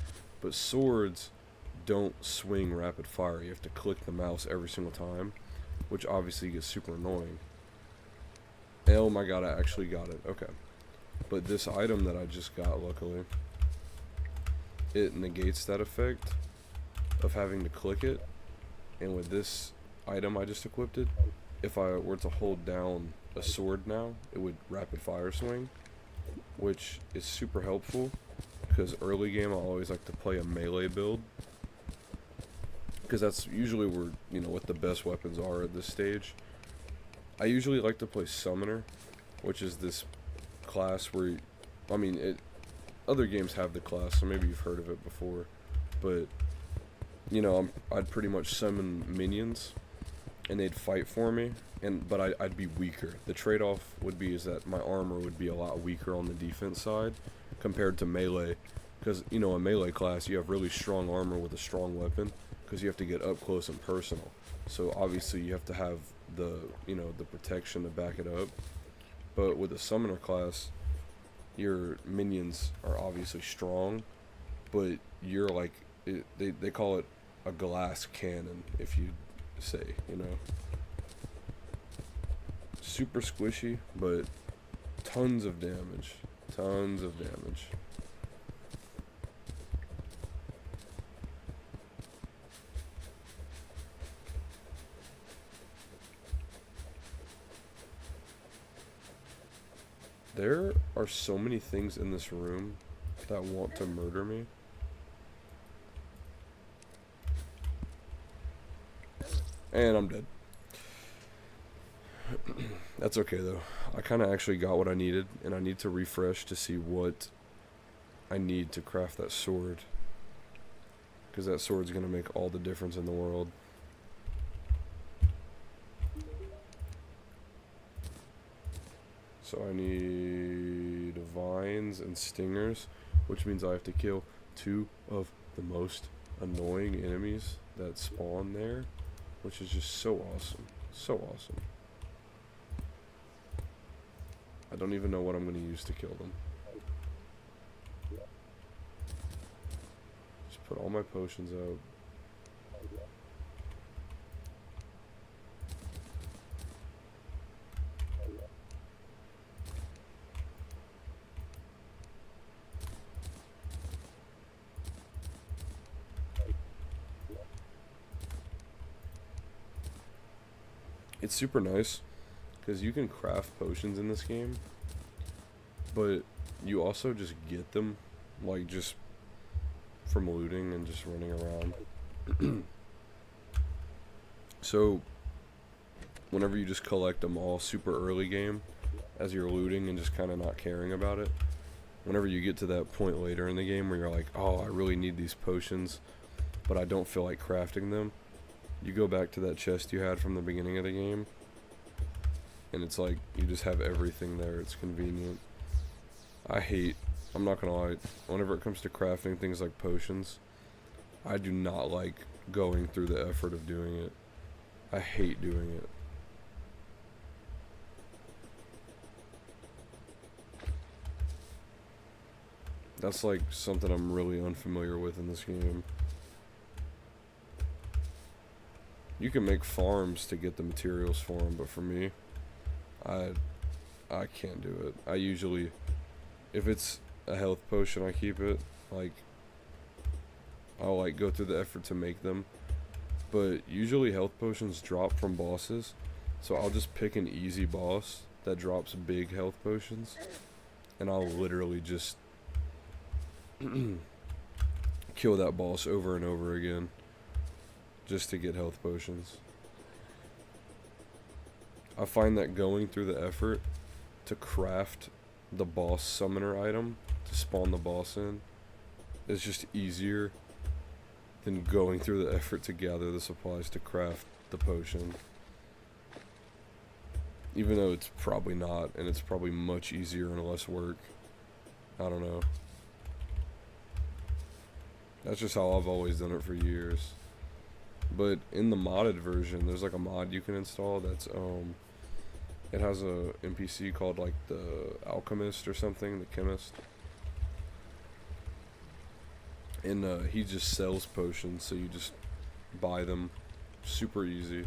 But swords don't swing rapid fire. You have to click the mouse every single time, which obviously gets super annoying. Oh my god, I actually got it. Okay. But this item that I just got, luckily, it negates that effect of having to click it. And with this item I just equipped it, if I were to hold down a sword now, it would rapid fire swing, which is super helpful because early game I always like to play a melee build because that's usually where, you know, what the best weapons are at this stage. I usually like to play summoner, which is this class where, I mean, other games have the class, so maybe you've heard of it before, but you know, I'd pretty much summon minions and they'd fight for me, but I'd be weaker. The trade-off would be is that my armor would be a lot weaker on the defense side compared to melee, because, you know, in melee class you have really strong armor with a strong weapon because you have to get up close and personal. So obviously you have to have the, you know, the protection to back it up. But with a summoner class, your minions are obviously strong, but you're like, they call it a glass cannon, if you say, you know. Super squishy, but tons of damage. Tons of damage. There are so many things in this room that want to murder me. And I'm dead. That's okay though. I kind of actually got what I needed, and I need to refresh to see what I need to craft that sword. Because that sword's going to make all the difference in the world. So I need vines and stingers, which means I have to kill 2 of the most annoying enemies that spawn there, which is just so awesome. So awesome. I don't even know what I'm going to use to kill them. Just put all my potions out. It's super nice because you can craft potions in this game, but you also just get them, like, just from looting and just running around. So whenever you just collect them all super early game as you're looting and just kind of not caring about it, whenever you get to that point later in the game where you're like, oh, I really need these potions, but I don't feel like crafting them, you go back to that chest you had from the beginning of the game, and it's like you just have everything there. It's convenient. I'm not gonna lie, whenever it comes to crafting things like potions, I do not like going through the effort of doing it. I hate doing it. That's like something I'm really unfamiliar with in this game. You can make farms to get the materials for them, but for me, I can't do it. I usually, if it's a health potion, I keep it. Like, I'll like go through the effort to make them. But usually health potions drop from bosses, so I'll just pick an easy boss that drops big health potions, and I'll literally just kill that boss over and over again just to get health potions. I find that going through the effort to craft the boss summoner item to spawn the boss in is just easier than going through the effort to gather the supplies to craft the potion. Even though it's probably not, and it's probably much easier and less work. I don't know. That's just how I've always done it for years. But in the modded version, there's like a mod you can install that's it has a NPC called like the alchemist or something, the chemist. And he just sells potions, so you just buy them. Super easy.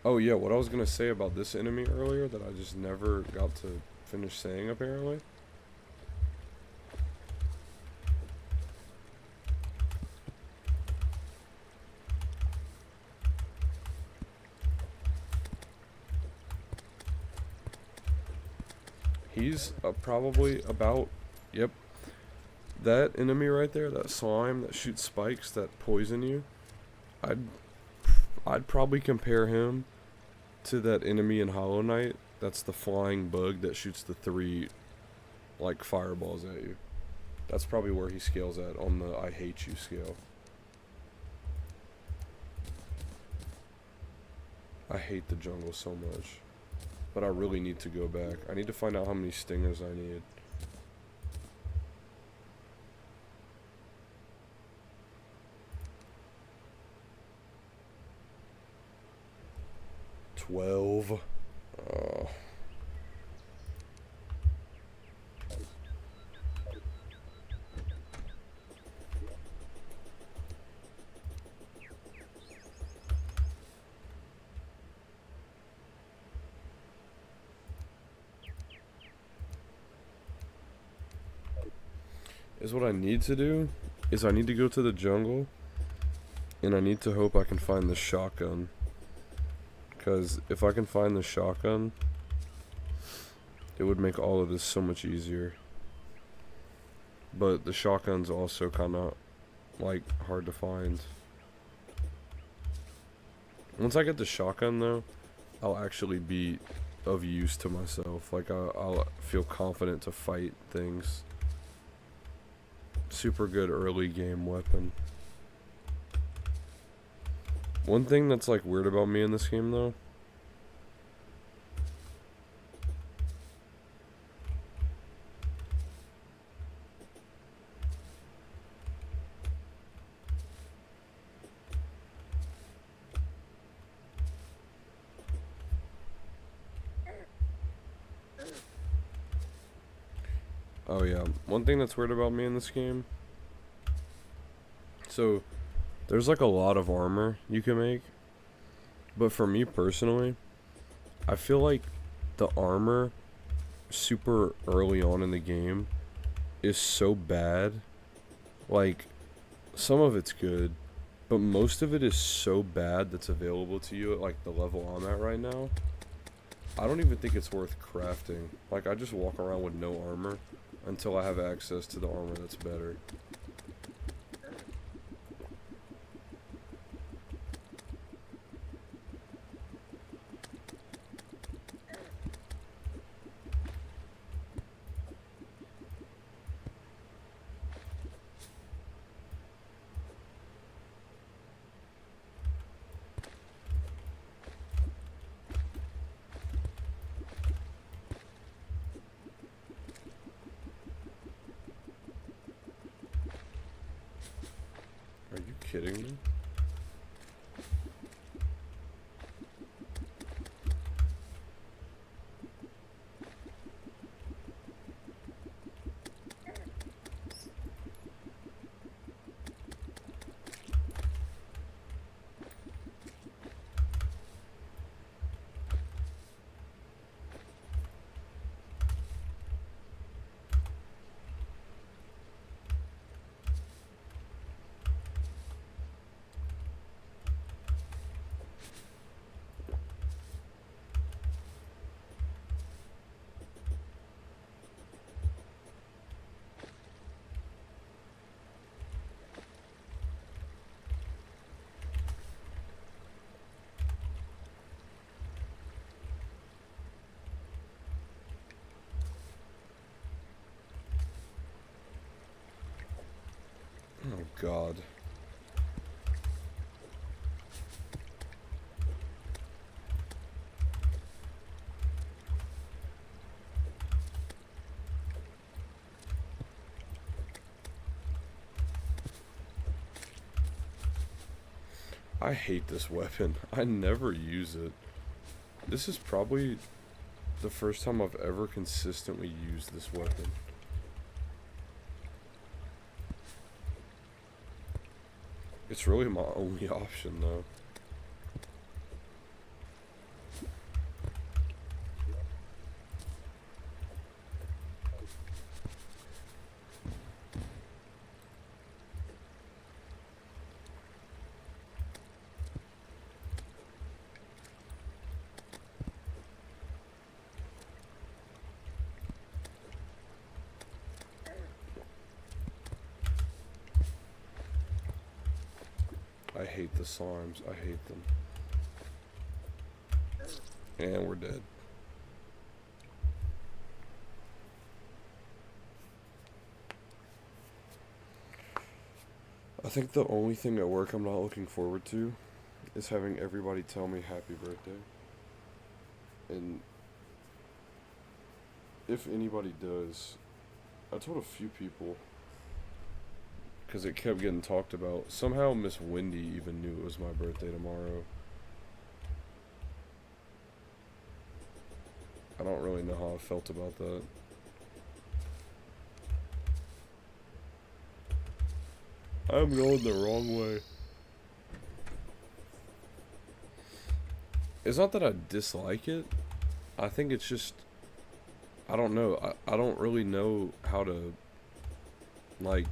Oh yeah, what I was gonna say about this enemy earlier that I just never got to finish saying apparently. He's probably about, yep, that enemy right there, that slime that shoots spikes that poison you. I'd probably compare him to that enemy in Hollow Knight. That's the flying bug that shoots the 3 like fireballs at you. That's probably where he scales at on the I hate you scale. I hate the jungle so much. But I really need to go back. I need to find out how many stingers I need. $12. Is what I need to do is I need to go to the jungle and I need to hope I can find the shotgun. Because if I can find the shotgun, it would make all of this so much easier. But the shotgun's also kind of like hard to find. Once I get the shotgun though, I'll actually be of use to myself. Like I'll feel confident to fight things. Super good early game weapon. One thing that's like weird about me in this game though, oh yeah, one thing that's weird about me in this game, so there's like a lot of armor you can make, but for me personally, I feel like the armor super early on in the game is so bad. Like, some of it's good, but most of it is so bad that's available to you at like the level I'm at right now. I don't even think it's worth crafting. Like, I just walk around with no armor until I have access to the armor that's better. Are you kidding me? God. I hate this weapon. I never use it. This is probably the first time I've ever consistently used this weapon. It's really my only option, though. I hate the slimes. I hate them. And we're dead. I think the only thing at work I'm not looking forward to is having everybody tell me happy birthday. And if anybody does, I told a few people, because it kept getting talked about. Somehow Miss Wendy even knew it was my birthday tomorrow. I don't really know how I felt about that. I'm going the wrong way. It's not that I dislike it. I think it's just, I don't know. I don't really know how to, like,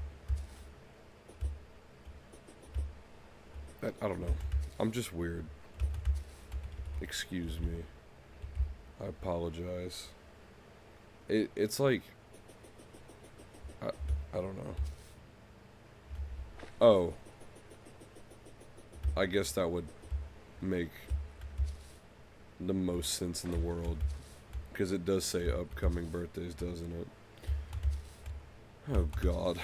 I don't know. I'm just weird. Excuse me. I apologize. It's like, I don't know. Oh. I guess that would make the most sense in the world. Because it does say upcoming birthdays, doesn't it? Oh, God.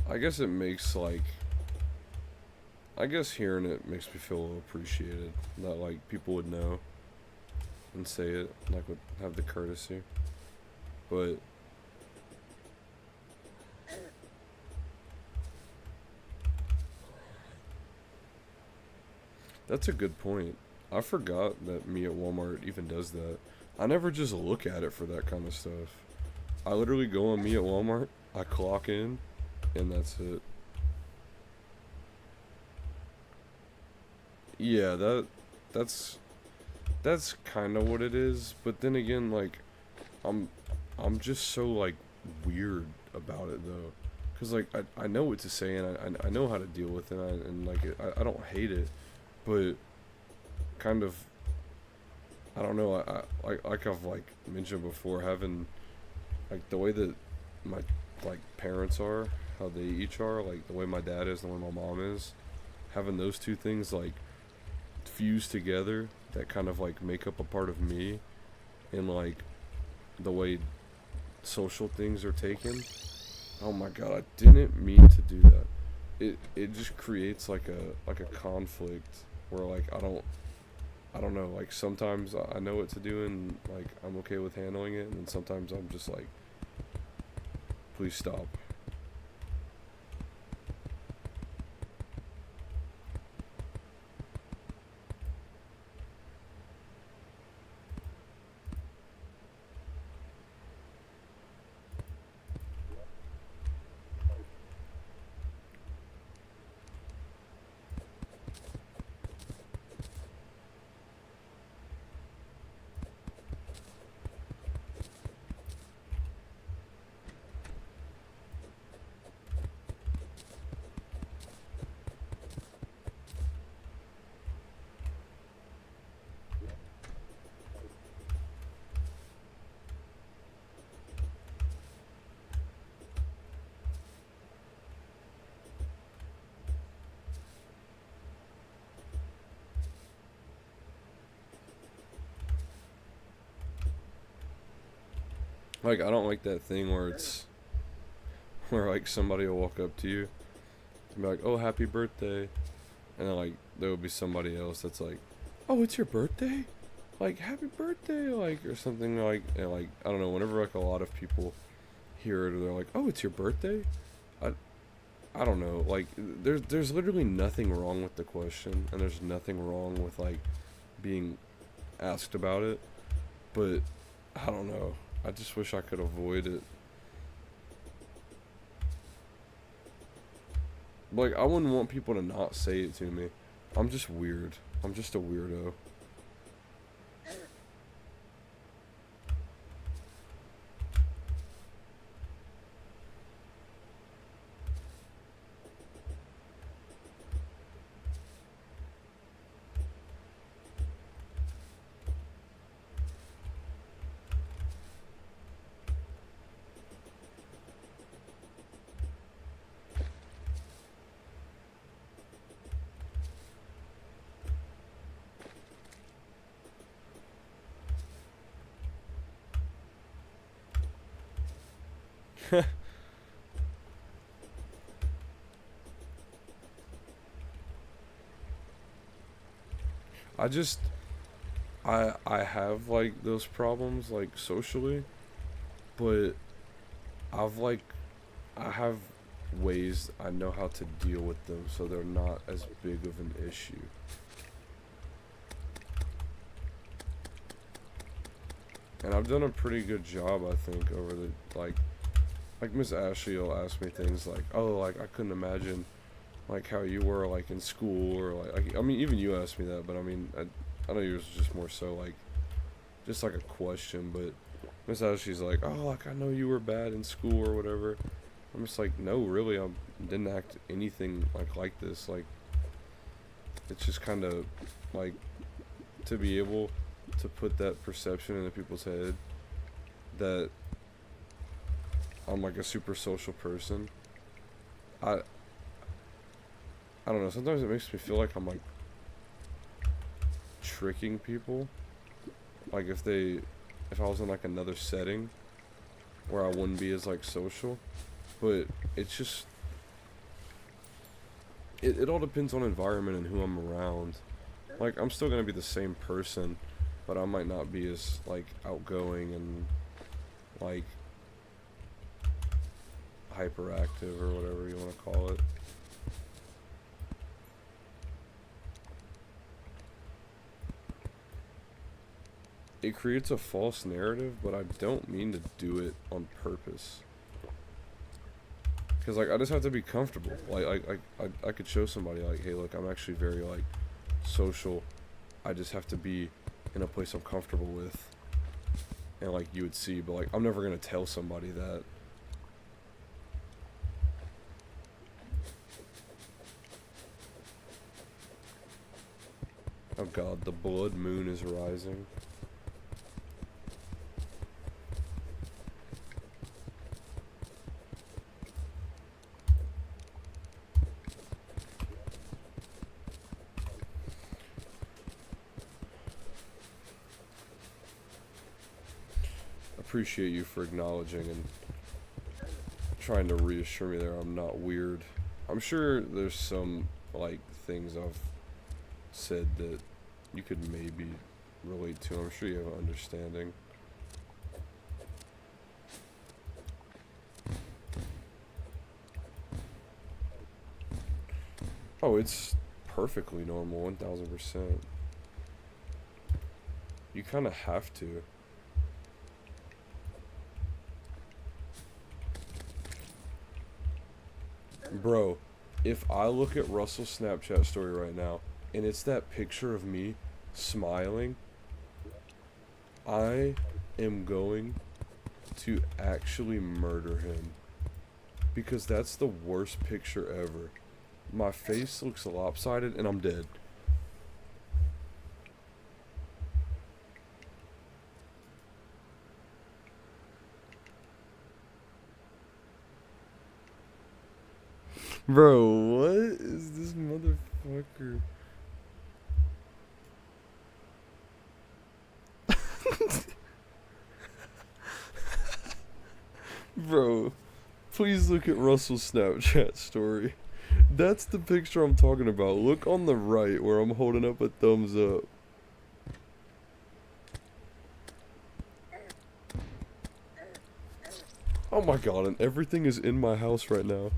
I guess it makes, like... I guess hearing it makes me feel a little appreciated. That, like, people would know and say it. Like, would have the courtesy. But... that's a good point. I forgot that me at Walmart even does that. I never just look at it for that kind of stuff. I literally go on me at Walmart, I clock in, and that's it. Yeah, that's kind of what it is. But then again, like, I'm just so, like, weird about it though, cause like I know what to say and I know how to deal with it and like I don't hate it, but kind of, I don't know. Like I've like mentioned before, having like the way that my like parents are, how they each are, like the way my dad is and the way my mom is, having those two things like fused together that kind of like make up a part of me, and like the way social things are taken. Oh my God, I didn't mean to do that. It just creates like a conflict where like I don't know, like sometimes I know what to do and like I'm okay with handling it, and then sometimes I'm just like, please stop. Like, I don't like that thing where it's where like somebody will walk up to you and be like, "Oh, happy birthday," and then like there will be somebody else that's like, "Oh, it's your birthday? Like, happy birthday!" Like, or something like, and like I don't know. Whenever like a lot of people hear it, or they're like, "Oh, it's your birthday," I I don't know. Like, there's literally nothing wrong with the question, and there's nothing wrong with like being asked about it, but I don't know. I just wish I could avoid it. Like, I wouldn't want people to not say it to me. I'm just weird. I'm just a weirdo. I just I have like those problems like socially, but I've like I have ways I know how to deal with them so they're not as big of an issue. And I've done a pretty good job, I think, over the like Miss Ashley will ask me things like, "Oh, like I couldn't imagine like how you were like in school," or like I mean even you asked me that, but I mean I know yours was just more so like just like a question, but Miss Ashley's like, "Oh, like I know you were bad in school or whatever." I'm just like, "No, really, I didn't act anything like this. Like it's just kind of like to be able to put that perception into people's head that I'm like a super social person. I I don't know. Sometimes it makes me feel like I'm like tricking people. Like if I was in like another setting where I wouldn't be as like social, but it's just it all depends on environment and who I'm around. Like I'm still gonna be the same person, but I might not be as like outgoing and like hyperactive or whatever you want to call it. It creates a false narrative, but I don't mean to do it on purpose. Cause like I just have to be comfortable. I could show somebody like, hey, look, I'm actually very like social. I just have to be in a place I'm comfortable with, and like you would see. But like I'm never gonna tell somebody that. Oh God, the blood moon is rising. Appreciate you for acknowledging and trying to reassure me there I'm not weird. I'm sure there's some like things I've said that you could maybe relate to. I'm sure you have an understanding. Oh, it's perfectly normal, 1000%. You kind of have to. Bro, if I look at Russell's Snapchat story right now, and it's that picture of me smiling, I am going to actually murder him. Because that's the worst picture ever. My face looks lopsided and I'm dead. Bro, what is this motherfucker? Please look at Russell's Snapchat story. That's the picture I'm talking about. Look on the right where I'm holding up a thumbs up. Oh my god, and everything is in my house right now.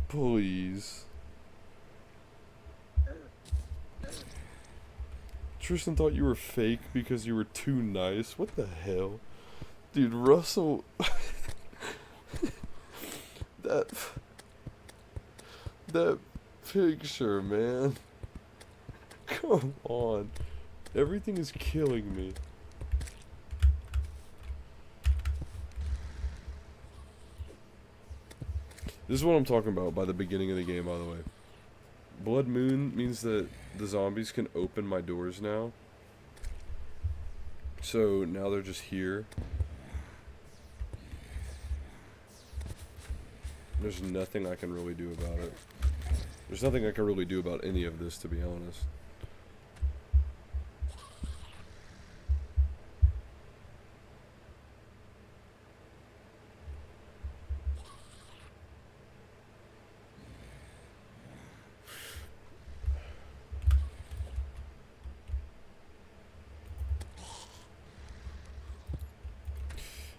Please. Tristan thought you were fake because you were too nice. What the hell? Dude, Russell... That picture, man. Come on. Everything is killing me. This is what I'm talking about by the beginning of the game, by the way. Blood Moon means that the zombies can open my doors now. So now they're just here. There's nothing I can really do about it. There's nothing I can really do about any of this, to be honest.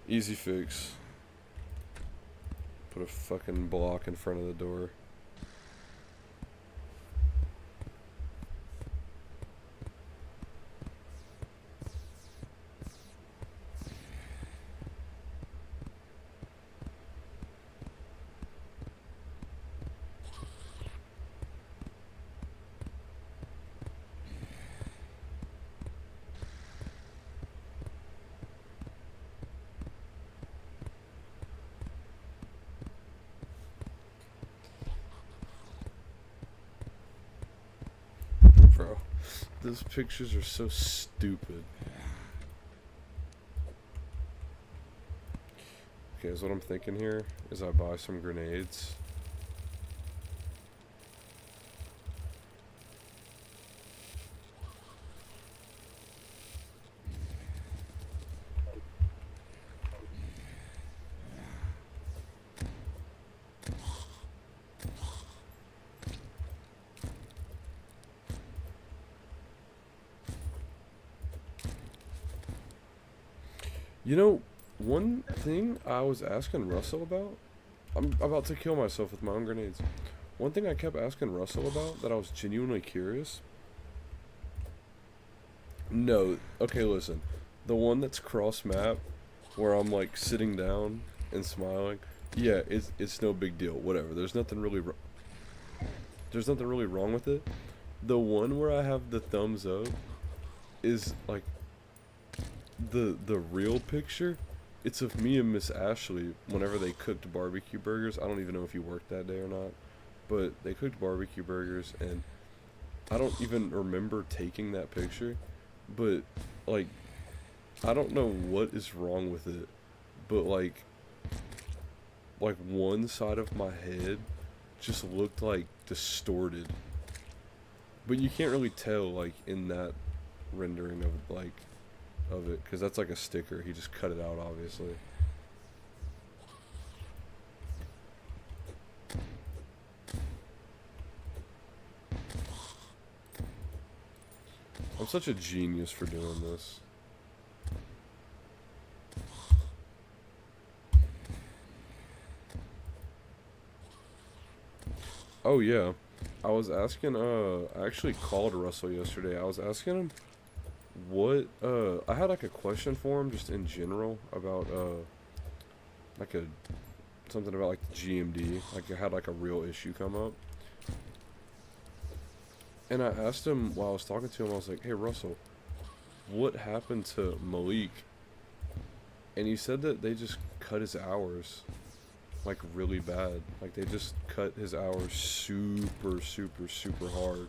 Easy fix. Put a fucking block in front of the door. Bro, those pictures are so stupid. Okay, so what I'm thinking here is I buy some grenades. You know, one thing I was asking Russell about, I'm about to kill myself with my own grenades. One thing I kept asking Russell about that I was genuinely curious. No, okay, listen. The one that's cross map, where I'm like sitting down and smiling. Yeah, it's no big deal. Whatever. There's nothing really wrong with it. The one where I have the thumbs up is like the real picture. It's of me and Miss Ashley whenever they cooked barbecue burgers. I don't even know if you worked that day or not, but they cooked barbecue burgers, and I don't even remember taking that picture. But like, I don't know what is wrong with it, but like one side of my head just looked like distorted. But you can't really tell like in that rendering of it, because that's like a sticker. He just cut it out, obviously. I'm such a genius for doing this. Oh yeah, I was asking, I actually called Russell yesterday. I was asking him what, I had like a question for him just in general about, like something about like the GMD. Like I had like a real issue come up. And I asked him while I was talking to him, I was like, hey Russell, what happened to Malik? And he said that they just cut his hours like really bad. Like they just cut his hours super, super, super hard.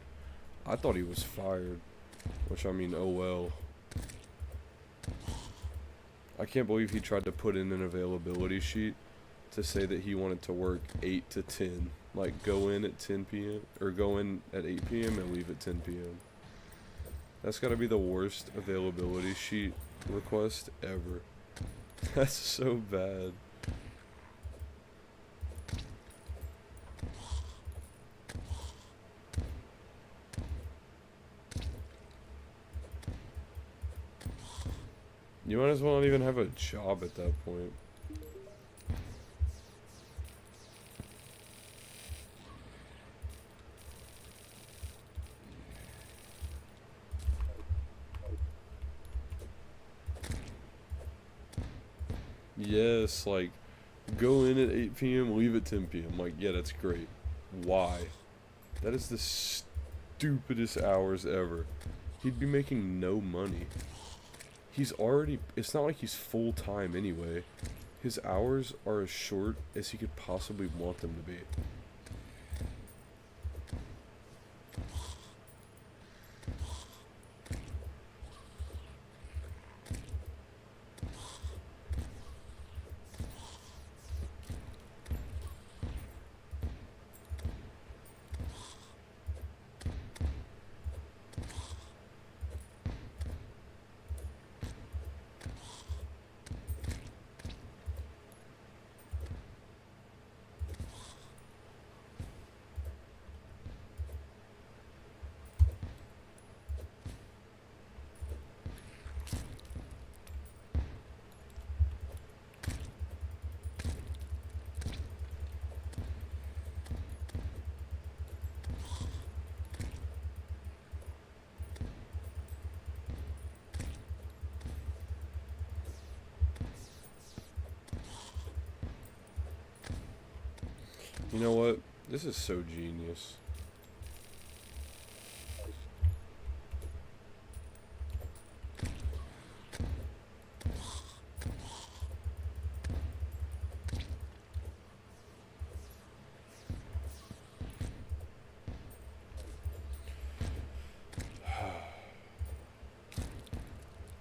I thought he was fired, which I mean, oh well. I can't believe he tried to put in an availability sheet to say that he wanted to work 8 to 10. Like, go in at 10 p.m. or go in at 8 p.m. and leave at 10 p.m. That's gotta be the worst availability sheet request ever. That's so bad. You might as well not even have a job at that point. Yes, like, go in at 8 p.m., leave at 10 p.m. Like, yeah, that's great. Why? That is the stupidest hours ever. He'd be making no money. He's already, it's not like he's full-time anyway. His hours are as short as he could possibly want them to be. You know what? This is so genius.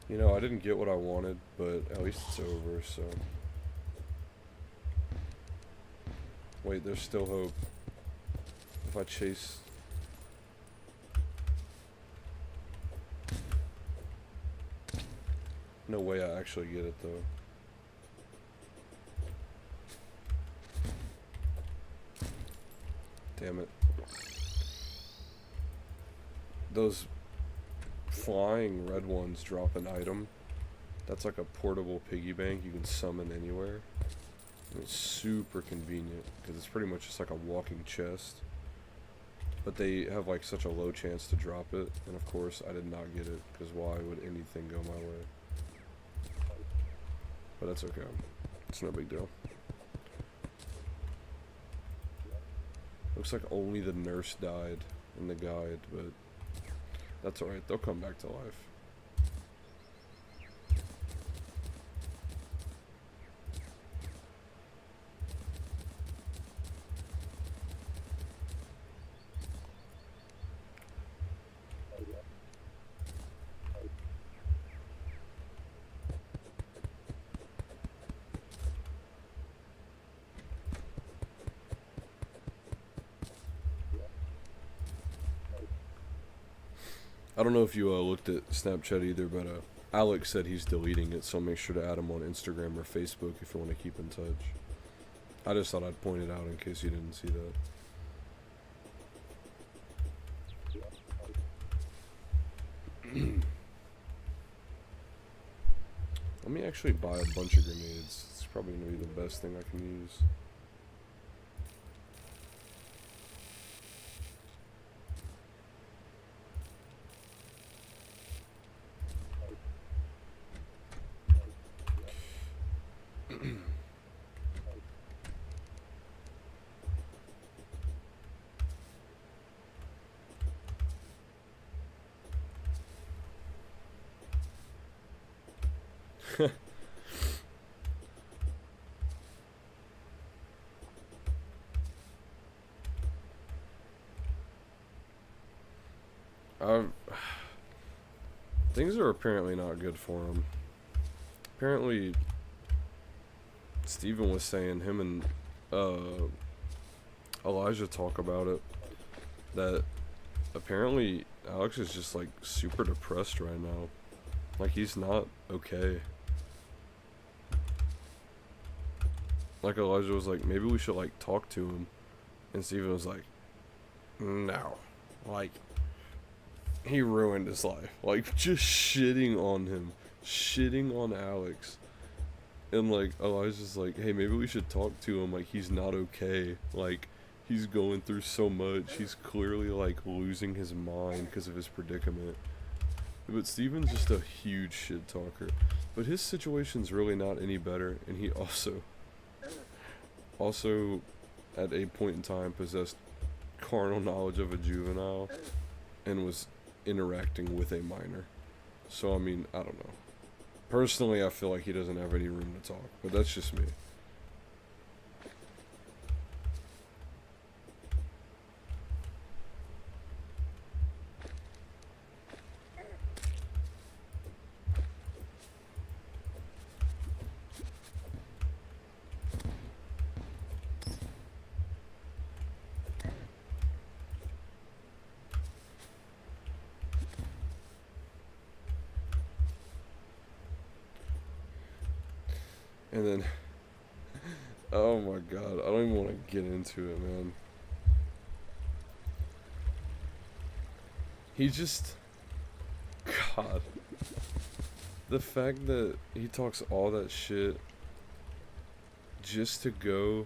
You know, I didn't get what I wanted, but at least it's over, so... Wait, there's still hope. If I chase... No way I actually get it, though. Damn it. Those flying red ones drop an item. That's like a portable piggy bank you can summon anywhere. And it's super convenient because it's pretty much just like a walking chest. But they have like such a low chance to drop it, and of course I did not get it because why would anything go my way? But that's okay. It's no big deal. Looks like only the nurse died in the guide, but that's alright. They'll come back to life. I don't know if you looked at Snapchat either, but Alex said he's deleting it, so I'll make sure to add him on Instagram or Facebook if you want to keep in touch. I just thought I'd point it out in case you didn't see that. Let me actually buy a bunch of grenades. It's probably going to be the best thing I can use. Things are apparently not good for him. Apparently, Steven was saying, him and uh, Elijah talk about it, that apparently Alex is just like super depressed right now. Like he's not okay. Like Elijah was like, maybe we should like talk to him, and Steven was like, no, like he ruined his life. Like just shitting on him, shitting on Alex. And like Elijah's like, hey, maybe we should talk to him. Like he's not okay. Like he's going through so much. He's clearly like losing his mind because of his predicament. But Steven's just a huge shit talker. But his situation's really not any better. And he also at a point in time possessed carnal knowledge of a juvenile and was interacting with a minor. So I mean, I don't know. Personally, I feel like he doesn't have any room to talk, but that's just me. And then, oh my god, I don't even want to get into it, man. He just, God, the fact that he talks all that shit just to go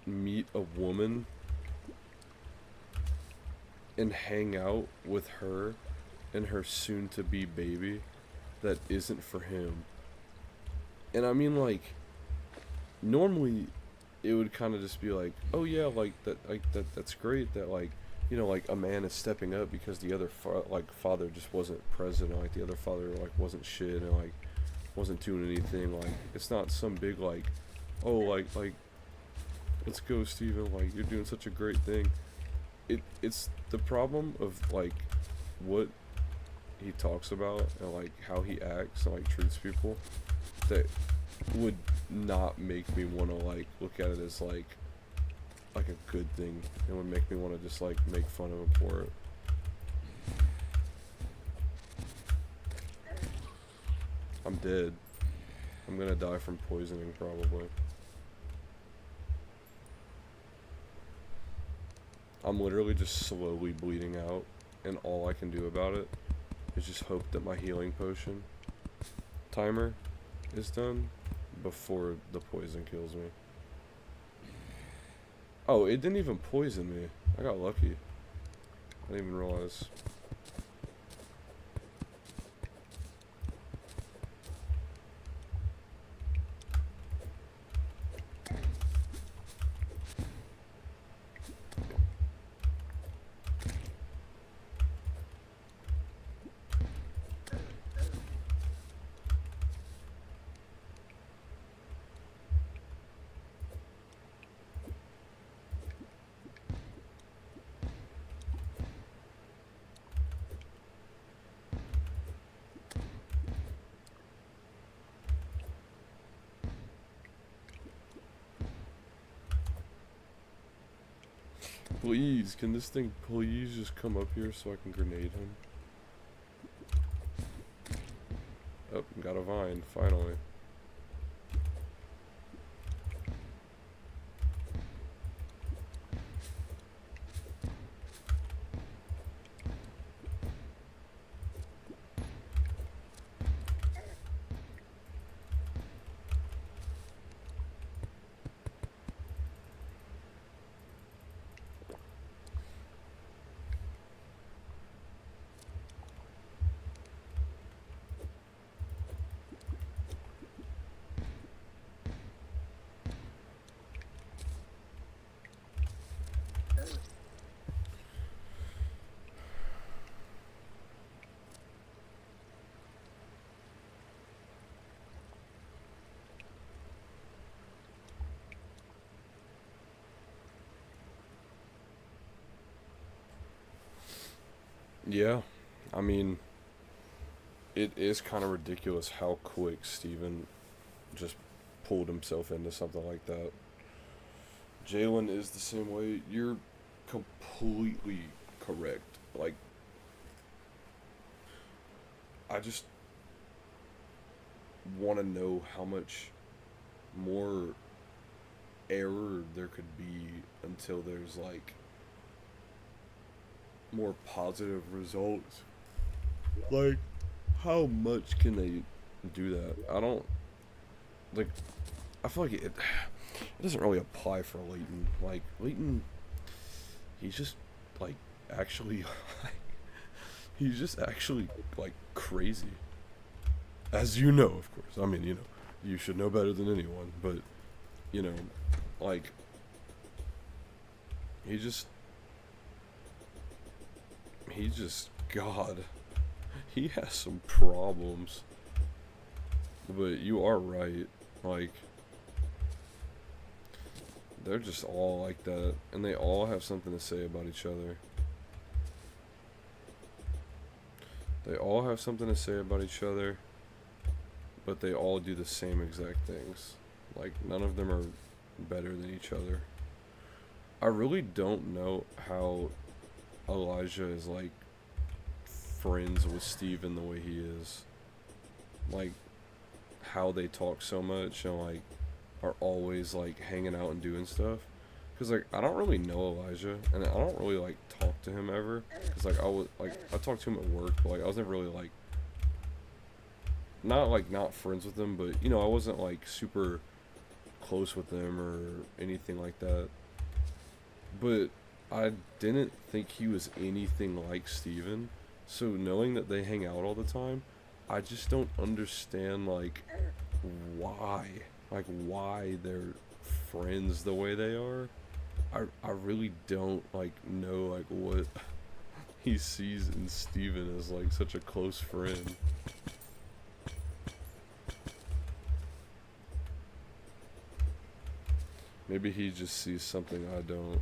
meet a woman and hang out with her and her soon-to-be baby that isn't for him. And I mean, like, normally it would kind of just be like, oh yeah, like that's great that, like, you know, like a man is stepping up because the other father just wasn't present, or, like the other father like wasn't shit and like wasn't doing anything. Like it's not some big like, oh like let's go Steven, like you're doing such a great thing. It's the problem of like what he talks about and like how he acts and like treats people that would not make me want to like look at it as like a good thing. It would make me want to just like make fun of him for it. I'm dead. I'm gonna die from poisoning probably. I'm literally just slowly bleeding out, and all I can do about it is just hope that my healing potion timer is done before the poison kills me. Oh, it didn't even poison me. I got lucky. I didn't even realize. Please, can this thing please just come up here so I can grenade him? Oh, got a vine, finally. Yeah, I mean, it is kind of ridiculous how quick Steven just pulled himself into something like that. Jalen is the same way. You're completely correct. Like, I just want to know how much more error there could be until there's like more positive results. Like, how much can they do that? I don't like. I feel like it doesn't really apply for Leighton. Like Leighton, he's just like actually he's just actually like crazy. As you know, of course. I mean, you know, you should know better than anyone, but you know, like he just God, he has some problems. But you are right. Like, they're just all like that, and they all have something to say about each other. They all have something to say about each other, but they all do the same exact things. Like, none of them are better than each other. I really don't know how Elijah is, like, friends with Steven the way he is. Like, how they talk so much and, like, are always, like, hanging out and doing stuff. Because, like, I don't really know Elijah, and I don't really, like, talk to him ever. Because, like, I talked to him at work, but, like, I was never really, like, not friends with him, but, you know, I wasn't, like, super close with them or anything like that. But I didn't think he was anything like Steven. So knowing that they hang out all the time, I just don't understand, like, why. Like, why they're friends the way they are. I really don't, like, know, like, what he sees in Steven as, like, such a close friend. Maybe he just sees something I don't.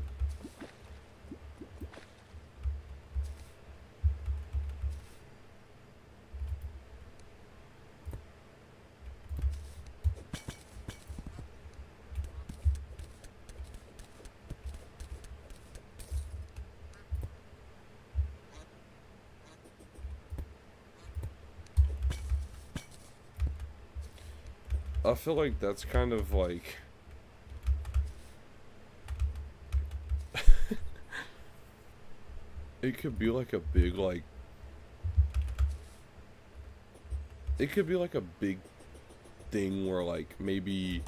I feel like that's kind of like it could be like a big like it could be like a big thing where like maybe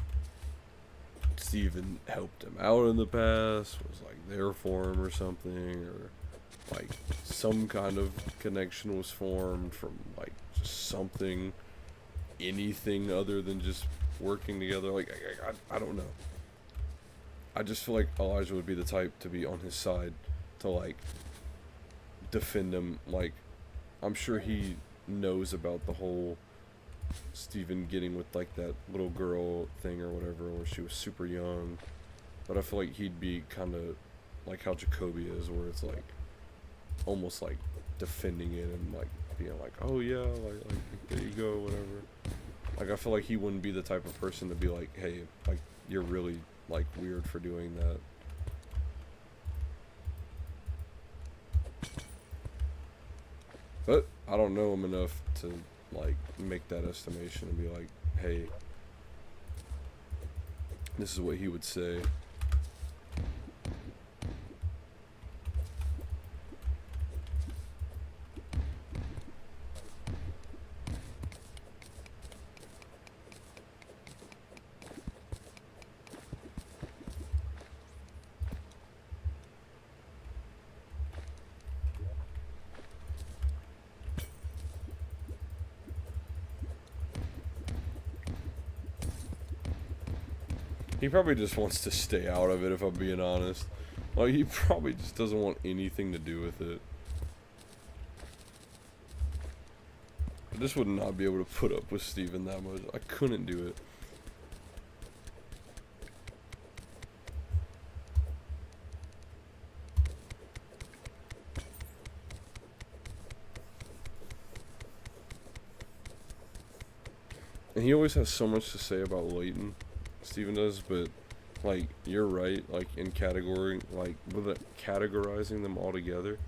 Steven helped him out in the past, was like there for him or something, or like some kind of connection was formed from like just something, anything other than just working together. Like I don't know. I just feel like Elijah would be the type to be on his side to like defend him. Like, I'm sure he knows about the whole Steven getting with like that little girl thing or whatever, where she was super young. But I feel like he'd be kind of like how Jacoby is, where it's like almost like defending it and like being like, oh yeah, like there you go, whatever. Like, I feel like he wouldn't be the type of person to be like, hey, like, you're really like weird for doing that. But I don't know him enough to like make that estimation and be like, hey, this is what he would say. He probably just wants to stay out of it, if I'm being honest. Like, he probably just doesn't want anything to do with it. I just would not be able to put up with Steven that much. I couldn't do it. And he always has so much to say about Leighton. Steven does, but like you're right. Like in category, like with it, categorizing them all together,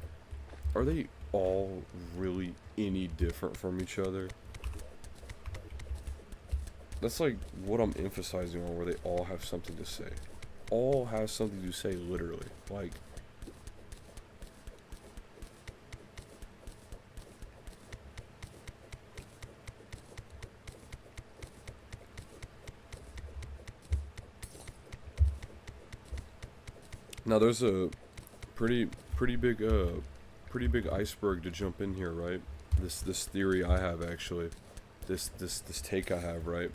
are they all really any different from each other? That's like what I'm emphasizing on, where they all have something to say. All have something to say, literally. Like, now there's a pretty pretty big pretty big iceberg to jump in here, right? This theory I have, actually, this take I have, right?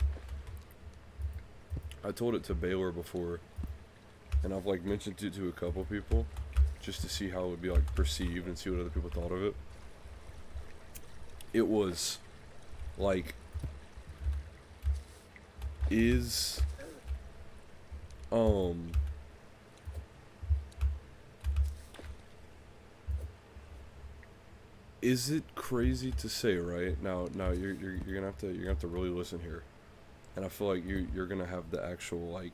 I told it to Baylor before, and I've like mentioned it to a couple people, just to see how it would be like perceived and see what other people thought of it. It was like, is is it crazy to say, right? Now you're gonna have to really listen here, and I feel like you're gonna have the actual like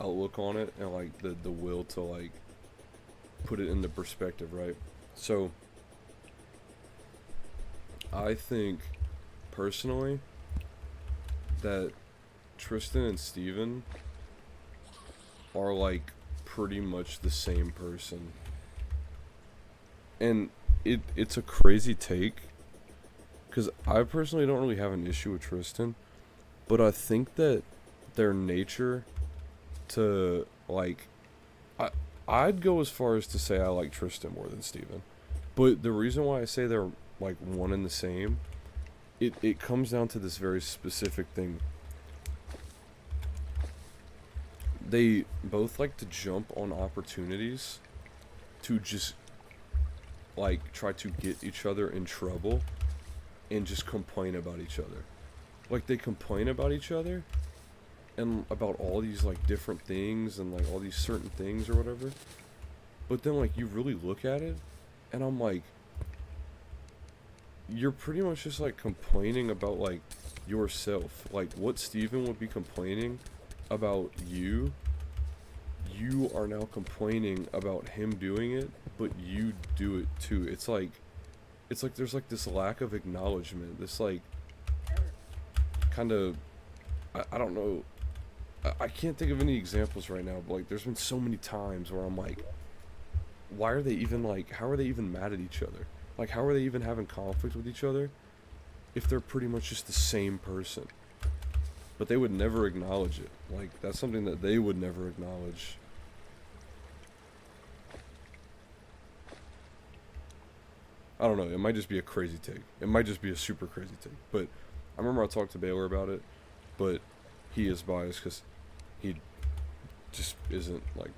outlook on it, and like the will to like put it into perspective, right? So I think personally that Tristan and Steven are like pretty much the same person. And it's a crazy take, because I personally don't really have an issue with Tristan, but I think that their nature to like, I'd go as far as to say I like Tristan more than Steven. But the reason why I say they're like one and the same, it comes down to this very specific thing. They both like to jump on opportunities to just like try to get each other in trouble and just complain about each other. Like they complain about each other and about all these like different things and like all these certain things or whatever. But then like you really look at it and I'm like, you're pretty much just like complaining about like yourself. Like what Steven would be complaining about you are now complaining about him doing it, but you do it too. It's like there's like this lack of acknowledgement, this like kind of, I don't know, I can't think of any examples right now, but like there's been so many times where I'm like, why are they even like, how are they even mad at each other? Like how are they even having conflict with each other if they're pretty much just the same person? But they would never acknowledge it. Like that's something that they would never acknowledge. I don't know, it might just be a crazy take. It might just be a super crazy take. But I remember I talked to Baylor about it, but he is biased because he just isn't like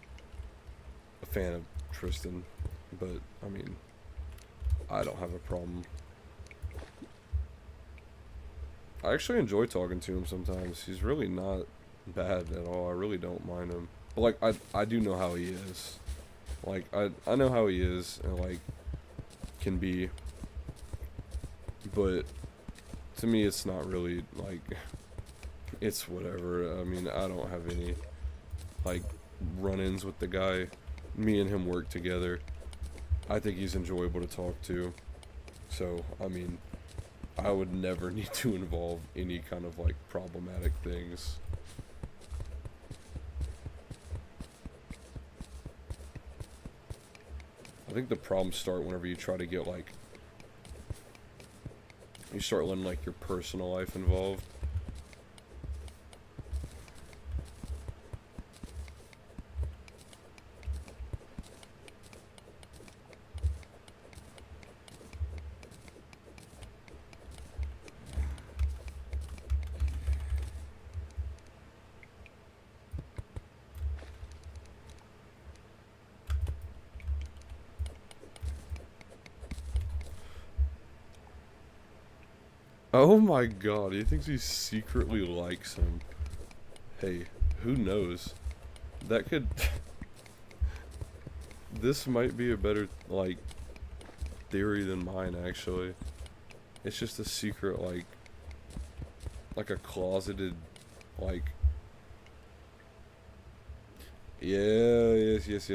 a fan of Tristan. But I mean, I don't have a problem. I actually enjoy talking to him sometimes. He's really not bad at all. I really don't mind him. But like I do know how he is. Like I know how he is and like can be. But to me it's not really like, it's whatever. I mean, I don't have any like run-ins with the guy. Me and him work together. I think he's enjoyable to talk to. So, I mean, I would never need to involve any kind of like problematic things. I think the problems start whenever you try to get like, you start letting like your personal life involved. Oh my god, he thinks he secretly likes him. Hey, who knows? That could... This might be a better, like, theory than mine, actually. It's just a secret, like a closeted, like, Yeah, yes.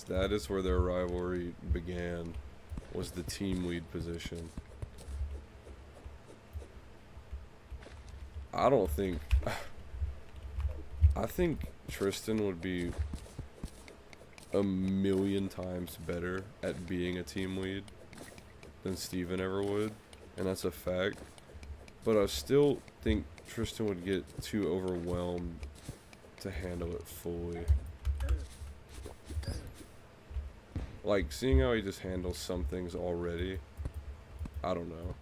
That is where their rivalry began, was the team lead position. I don't think... I think Tristan would be a million times better at being a team lead than Steven ever would, and that's a fact. But I still think Tristan would get too overwhelmed to handle it fully. Like, seeing how he just handles some things already, I don't know.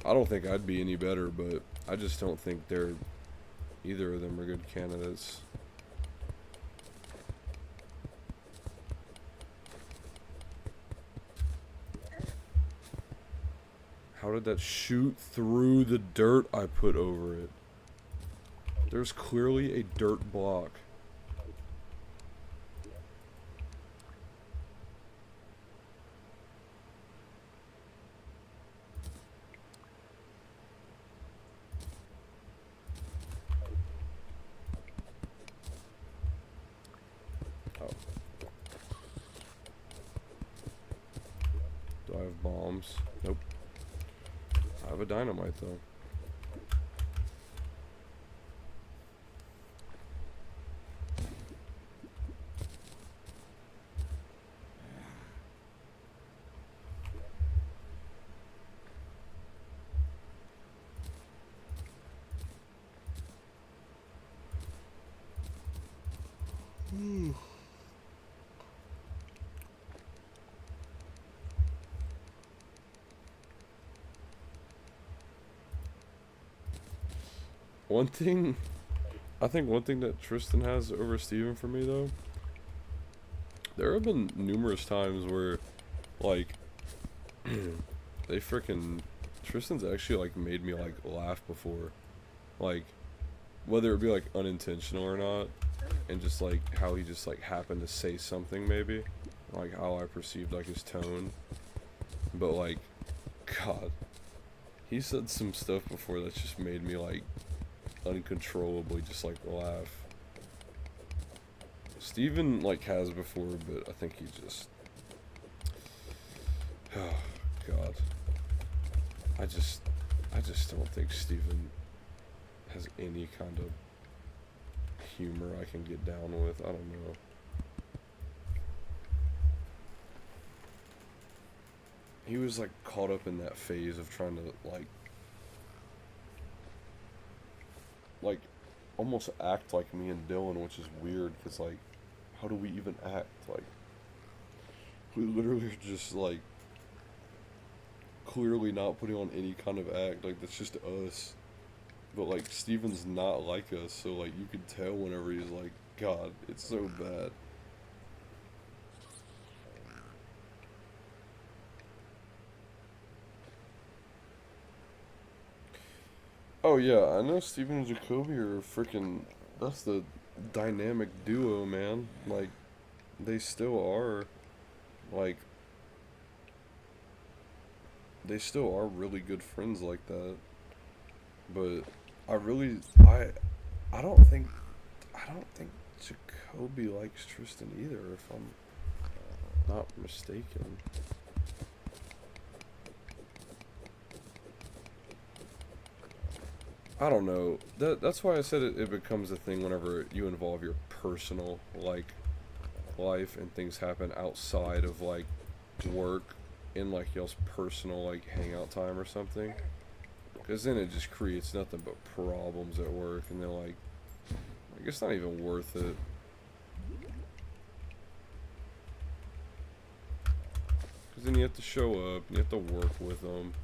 I don't think I'd be any better, but I just don't think either of them are good candidates. How did that shoot through the dirt I put over it? There's clearly a dirt block. Oh. Do I have bombs? Nope. I have a dynamite though. I think one thing that Tristan has over Steven for me though, there have been numerous times where, like, Tristan's actually, like, made me, like, laugh before. Like, whether it be, like, unintentional or not, and just, like, how he just, like, happened to say something, maybe. Like, how I perceived, like, his tone. But, like, God, he said some stuff before that's just made me, like, uncontrollably just, like, laugh. Steven, like, has before, but I think he just... Oh, God. I just don't think Steven has any kind of humor I can get down with. I don't know. He was, like, caught up in that phase of trying to, like, almost act like me and Dylan, which is weird, because, like, how do we even act? Like, we literally are just, like, clearly not putting on any kind of act. Like, that's just us. But, like, Steven's not like us, so, like, you can tell whenever he's like, God, it's so bad. Oh, yeah, I know Steven and Jacoby are freaking... That's the dynamic duo, man. Like, they still are. Like, they still are really good friends like that. But I don't think Jacoby likes Tristan either, if I'm not mistaken. I don't know. That's why I said it becomes a thing whenever you involve your personal, like, life and things happen outside of, like, work in, like, y'all's personal, like, hangout time or something. Because then it just creates nothing but problems at work, and they're like it's not even worth it. Because then you have to show up, and you have to work with them.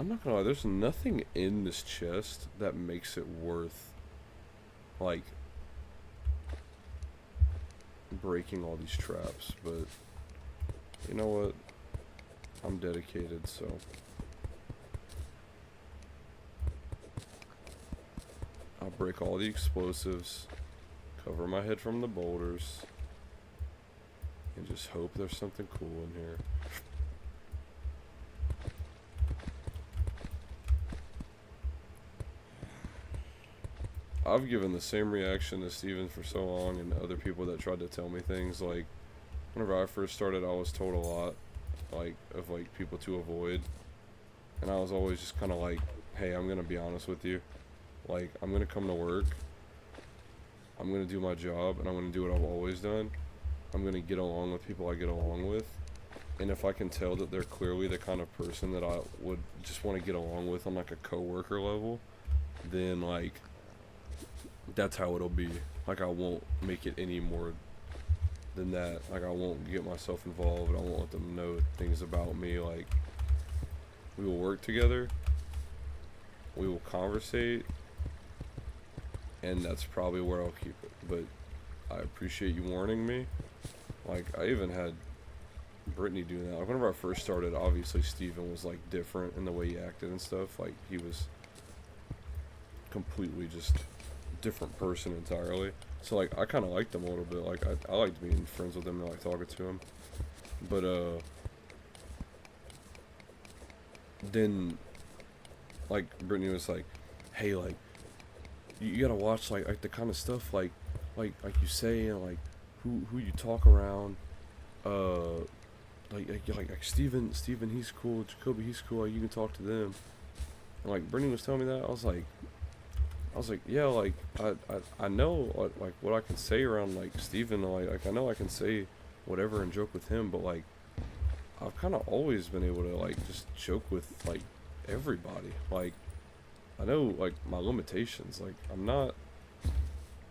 I'm not gonna lie, there's nothing in this chest that makes it worth, like, breaking all these traps, but you know what? I'm dedicated, so. I'll break all the explosives, cover my head from the boulders, and just hope there's something cool in here. I've given the same reaction to Steven for so long and other people that tried to tell me things. Like, whenever I first started, I was told a lot, like, of, like, people to avoid. And I was always just kind of like, hey, I'm going to be honest with you. Like, I'm going to come to work. I'm going to do my job, and I'm going to do what I've always done. I'm going to get along with people I get along with. And if I can tell that they're clearly the kind of person that I would just want to get along with on, like, a coworker level, then, like, that's how it'll be. Like, I won't make it any more than that. Like, I won't get myself involved. I won't let them know things about me. Like, we will work together. We will conversate. And that's probably where I'll keep it. But I appreciate you warning me. Like, I even had Brittany do that. Like, whenever I first started, obviously Steven was, like, different in the way he acted and stuff. Like, he was completely just different person entirely. So, like, I kind of liked him a little bit. Like, I liked being friends with him and, like, talking to him. But, then, like, Brittany was like, hey, like, you gotta watch, like the kind of stuff, like you say, and, like, who you talk around, like Steven, he's cool, Jacoby, he's cool, like, you can talk to them. And, like, Brittany was telling me that, I was like, yeah, like, I know, like, what I can say around, like, Steven, like, I know I can say whatever and joke with him, but, like, I've kind of always been able to, like, just joke with, like, everybody. Like, I know, like, my limitations. Like, I'm not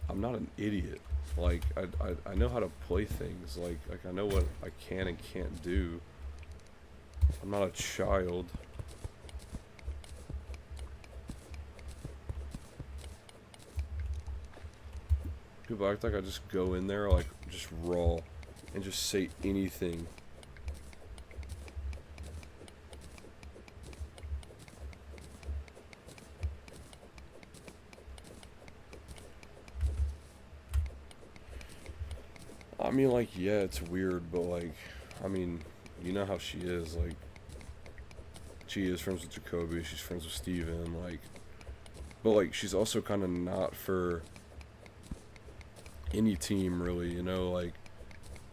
an idiot. Like, I know how to play things. Like, I know what I can and can't do. I'm not a child. People act like I just go in there, like, just raw, and just say anything. I mean, like, yeah, it's weird, but, like, I mean, you know how she is, like, she is friends with Jacoby, she's friends with Steven, like, but, like, she's also kind of not for any team, really, you know, like,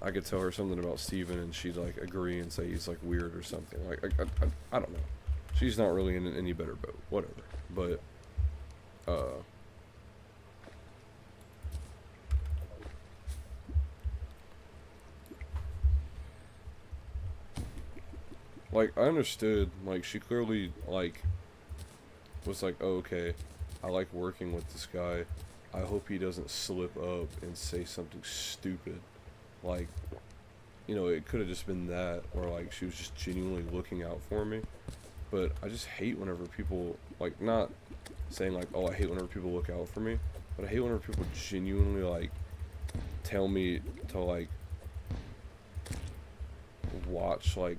I could tell her something about Steven, and she'd, like, agree and say he's, like, weird or something, like, I don't know, she's not really in any better boat, whatever, but, like, I understood, like, she clearly, like, was like, oh, okay, I like working with this guy, I hope he doesn't slip up and say something stupid, like, you know, it could have just been that, or, like, she was just genuinely looking out for me, but I just hate whenever people, like, not saying, like, oh, I hate whenever people look out for me, but I hate whenever people genuinely, like, tell me to, like, watch, like,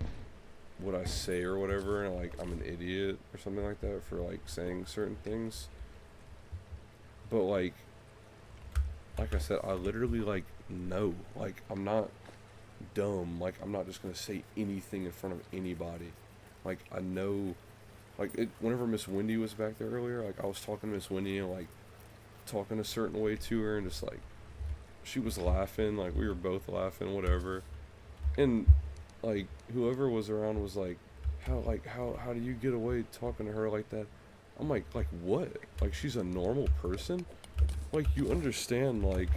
what I say or whatever, and, like, I'm an idiot or something like that for, like, saying certain things. But, like I said, I literally, like, know, like, I'm not dumb, like, I'm not just gonna say anything in front of anybody. Like, I know, like, whenever Miss Wendy was back there earlier, like, I was talking to Miss Wendy and, like, talking a certain way to her, and just, like, she was laughing, like, we were both laughing, whatever, and, like, whoever was around was like, how do you get away talking to her like that? I'm like, what? Like, she's a normal person? Like, you understand, like,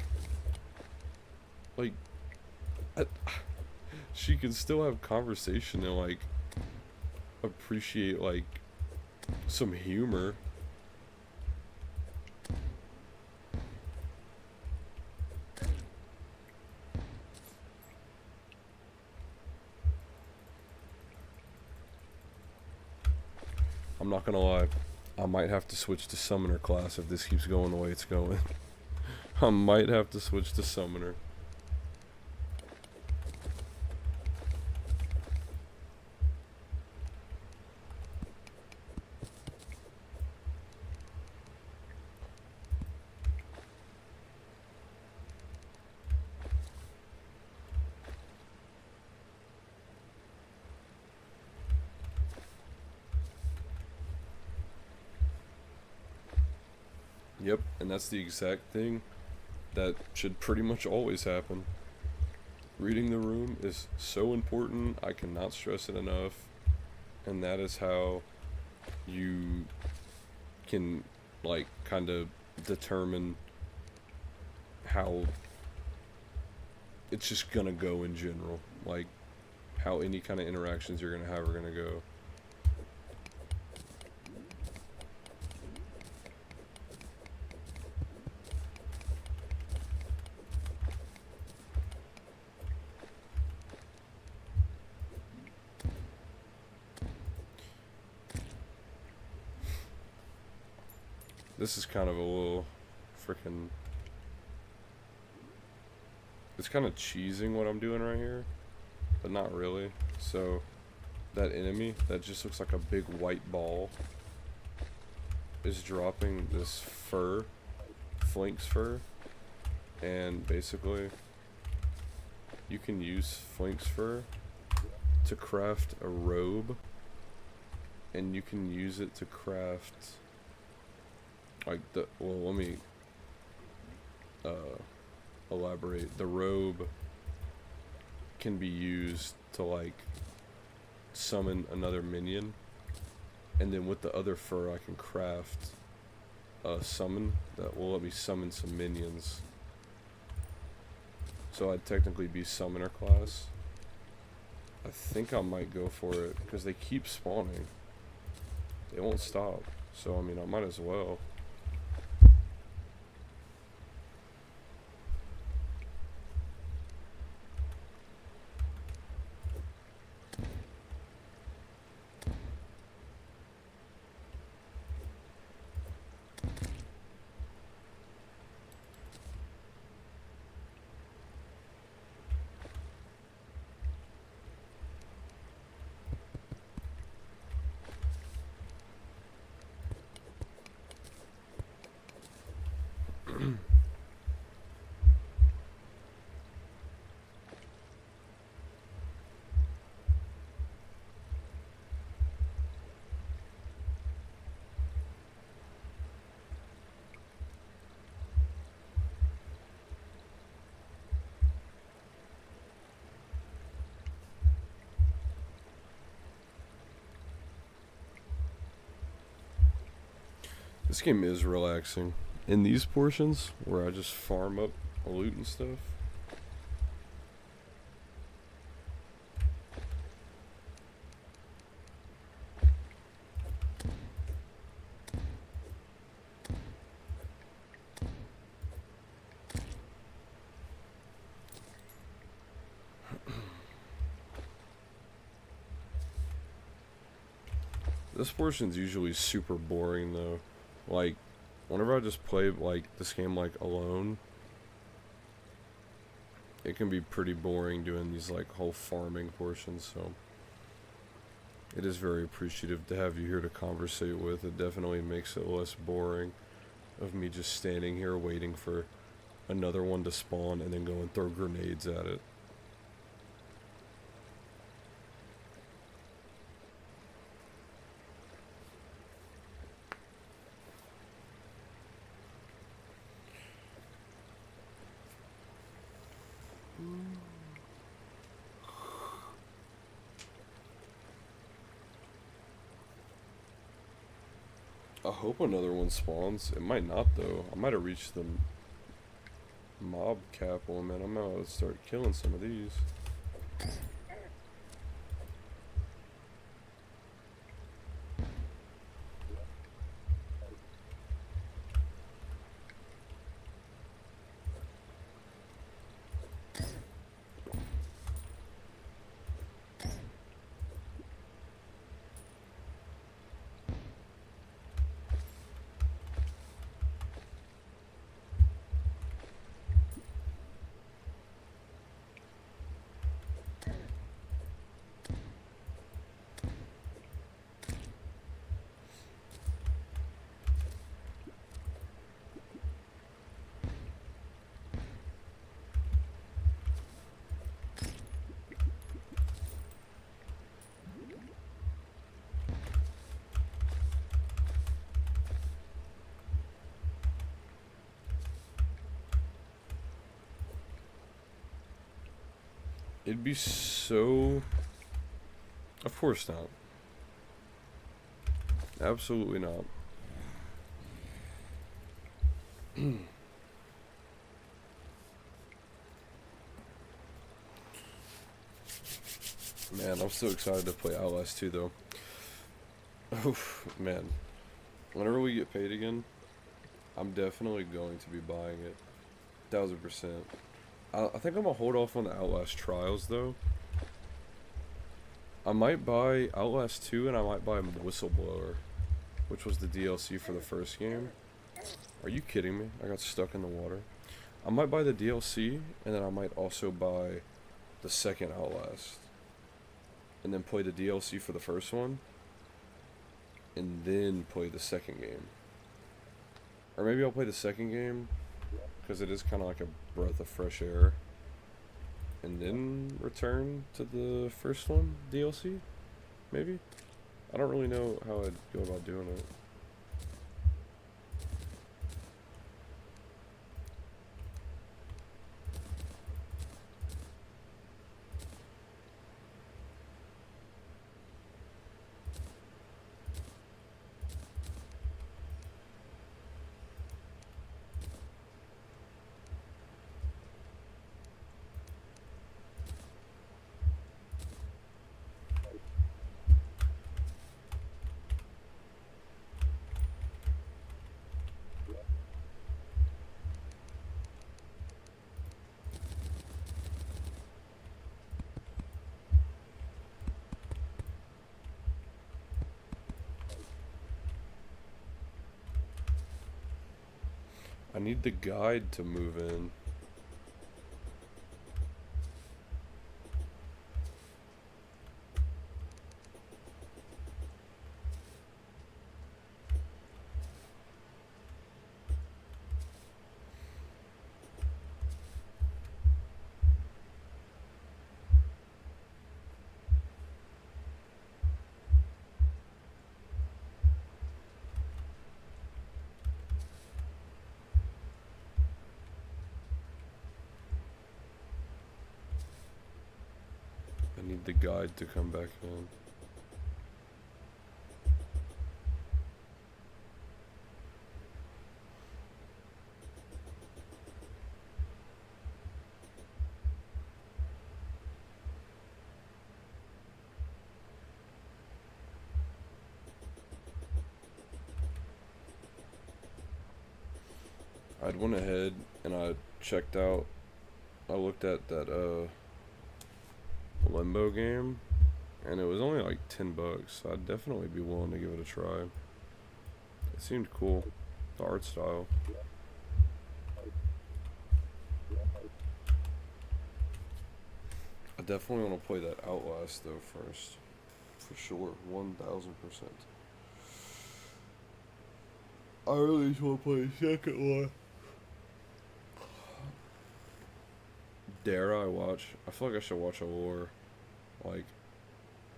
I, she can still have conversation and, like, appreciate, like, some humor. I'm not gonna lie. I might have to switch to Summoner class if this keeps going the way it's going. I might have to switch to Summoner. Yep, and that's the exact thing that should pretty much always happen. Reading the room is so important, I cannot stress it enough, and that is how you can, like, kind of determine how it's just gonna go in general, like, how any kind of interactions you're gonna have are gonna go. This is kind of a little freaking... It's kind of cheesing what I'm doing right here, but not really. So, that enemy that just looks like a big white ball is dropping this fur, Flink's fur, and basically you can use Flink's fur to craft a robe, and you can use it to craft like the, well, let me elaborate. The robe can be used to like summon another minion, and then with the other fur I can craft a summon that will let me summon some minions. So I'd technically be summoner class. I think I might go for it because they keep spawning. They won't stop. So I mean, I might as well. This game is relaxing. In these portions, where I just farm up loot and stuff, this portion's usually super boring though. Like, whenever I just play like this game like alone, it can be pretty boring doing these like whole farming portions, so it is very appreciative to have you here to conversate with. It definitely makes it less boring of me just standing here waiting for another one to spawn and then go and throw grenades at it. I hope another one spawns. It might not though. I might have reached the mob cap limit. I'm gonna start killing some of these. It'd be so... Of course not. Absolutely not. Man, I'm so excited to play Outlast 2 though. Oof, man. Whenever we get paid again, I'm definitely going to be buying it. 1000%. I think I'm gonna hold off on the Outlast trials though. I might buy Outlast 2 and I might buy Whistleblower, which was the DLC for the first game. Are you kidding me? I got stuck in the water. I might buy the DLC and then I might also buy the second Outlast. And then play the DLC for the first one. And then play the second game. Or maybe I'll play the second game because it is kind of like a breath of fresh air. And then return to the first one, DLC? Maybe? I don't really know how I'd go about doing it. I need the guide to move in. I need the guide to come back in. I'd went ahead and I checked out, I looked at that Limbo game, and it was only like $10, so I'd definitely be willing to give it a try. It seemed cool, the art style. I definitely want to play that Outlast though first, for sure, 1000%. I really just want to play the second one. Dare I watch? I feel like I should watch a lore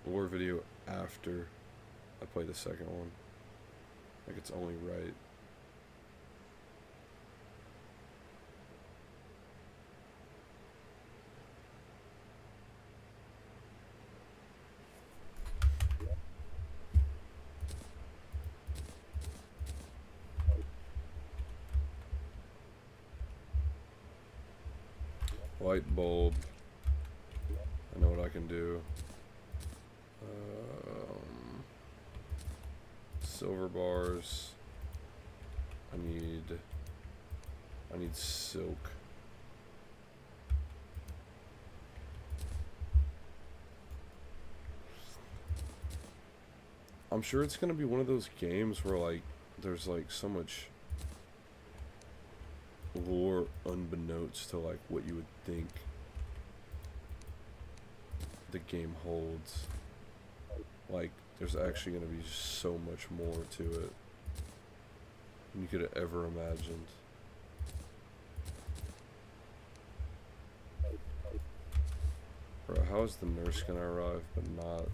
video after I play the second one. Like it's only right. Light bulb. I know what I can do. Silver bars. I need silk. I'm sure it's gonna be one of those games where like there's like so much lore unbeknownst to like what you would think the game holds. Like there's actually going to be so much more to it than you could have ever imagined. Bro, how is the nurse going to arrive but not?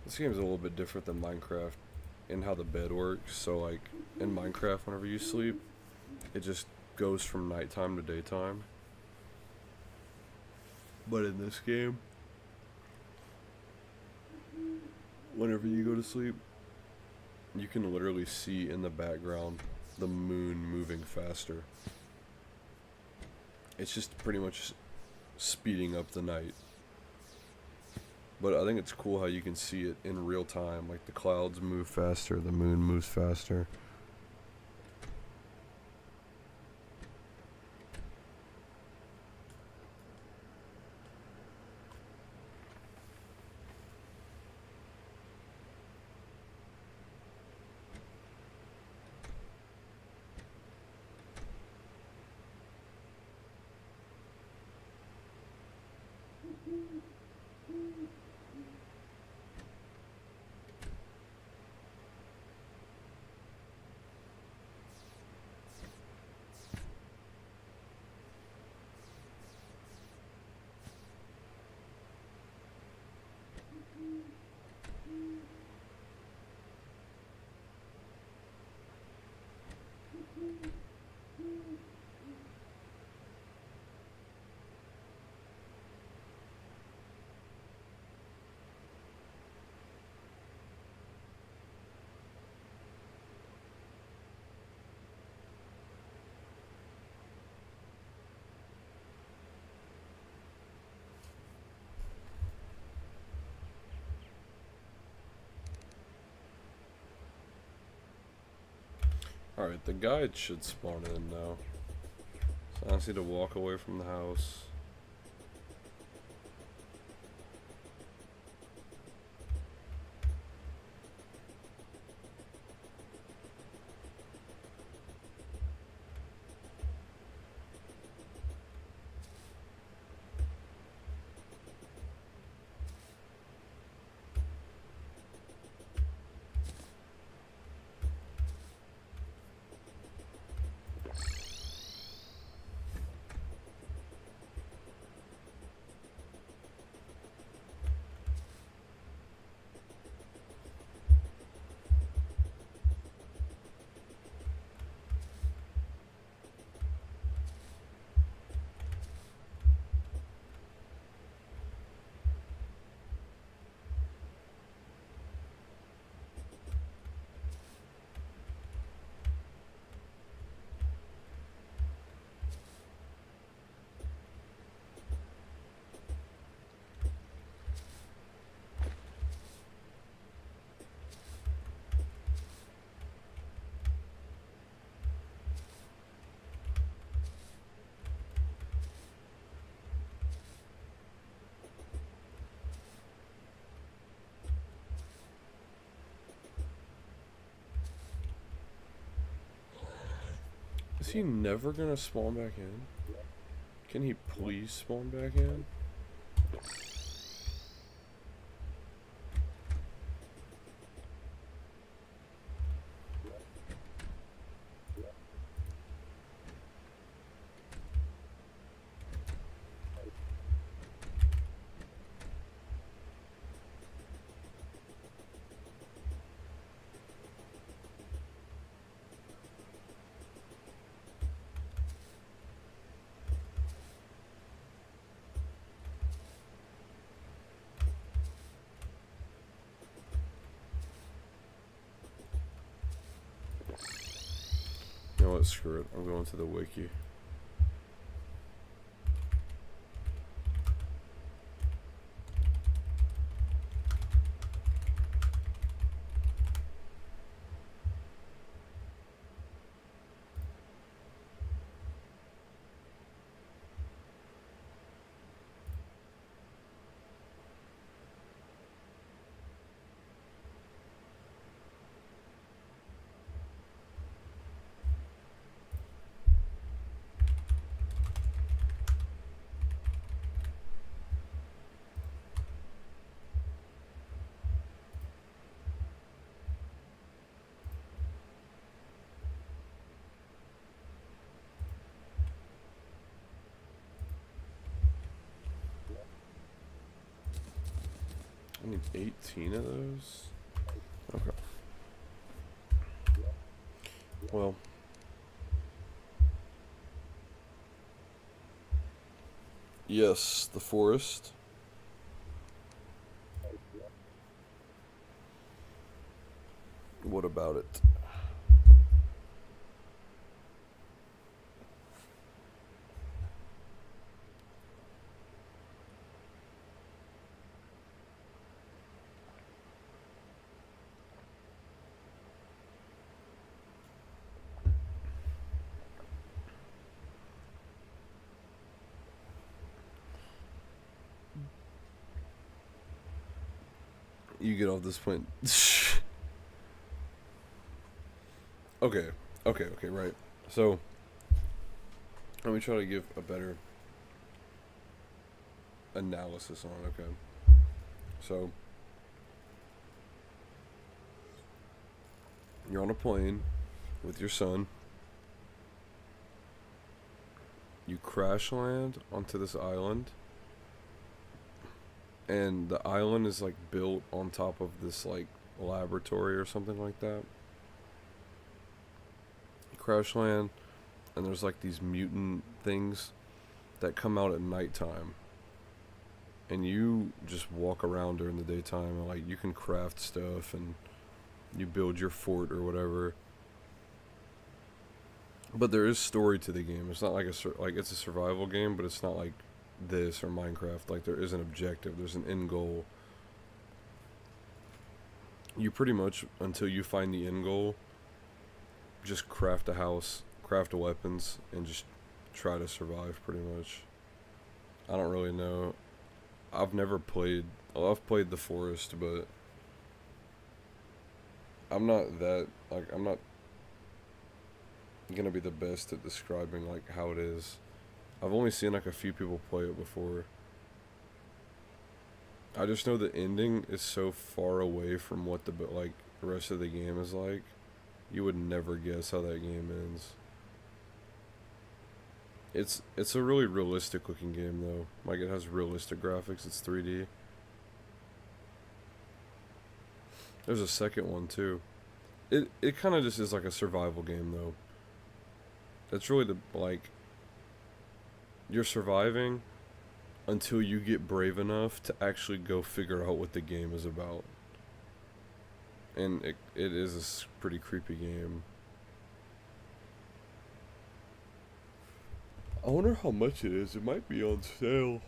This game's a little bit different than Minecraft in how the bed works. So, like, in Minecraft, whenever you sleep, it just goes from nighttime to daytime. But in this game, whenever you go to sleep, you can literally see in the background the moon moving faster. It's just pretty much speeding up the night. But I think it's cool how you can see it in real time. Like the clouds move faster, the moon moves faster. Alright, the guide should spawn in now. So I just need to walk away from the house. Is he never gonna spawn back in? Can he please spawn back in? You know what, screw it. I'm going to the wiki. I need 18 of those. Okay. Well. Yes, the forest. What about it? You get off this point. Okay, right. So, let me try to give a better analysis on it, okay? So, you're on a plane with your son. You crash land onto this island. And the island is like built on top of this like laboratory or something like that. You crash land, and there's like these mutant things that come out at nighttime. And you just walk around during the daytime, and like you can craft stuff and you build your fort or whatever. But there is story to the game. It's not like it's a survival game, but it's not like this or Minecraft. Like, there is an objective, there's an end goal. You pretty much, until you find the end goal, just craft a house, craft weapons, and just try to survive, pretty much. I don't really know. I've played the forest, but I'm not gonna be the best at describing like how it is. I've only seen like a few people play it before. I just know the ending is so far away from what the rest of the game is like. You would never guess how that game ends. It's a really realistic looking game though. Like, it has realistic graphics. It's 3D. There's a second one too. It kind of just is like a survival game though. It's really you're surviving until you get brave enough to actually go figure out what the game is about. And it is a pretty creepy game. I wonder how much it is. It might be on sale.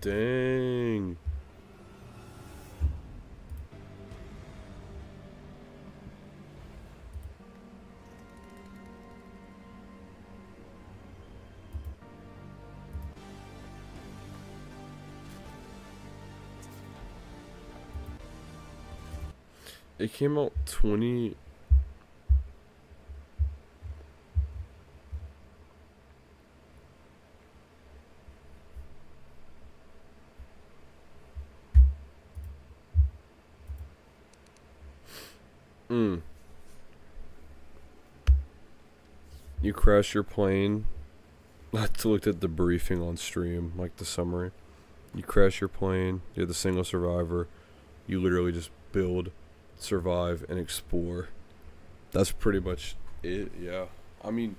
Dang. It came out 20. You crash your plane. I looked at the briefing on stream, like the summary. You crash your plane, you're the single survivor. You literally just build, survive, and explore. That's pretty much it, yeah. I mean,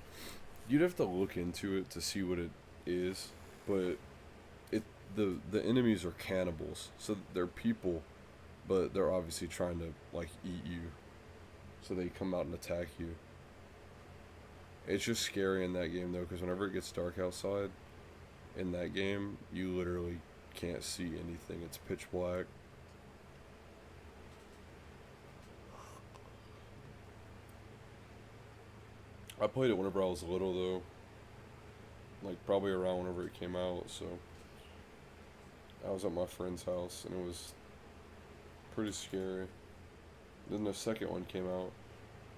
you'd have to look into it to see what it is, but the enemies are cannibals. So they're people, but they're obviously trying to like eat you. So they come out and attack you. It's just scary in that game though, because whenever it gets dark outside in that game, you literally can't see anything. It's pitch black. I played it whenever I was little though, like probably around whenever it came out, so I was at my friend's house and it was pretty scary. Then the second one came out.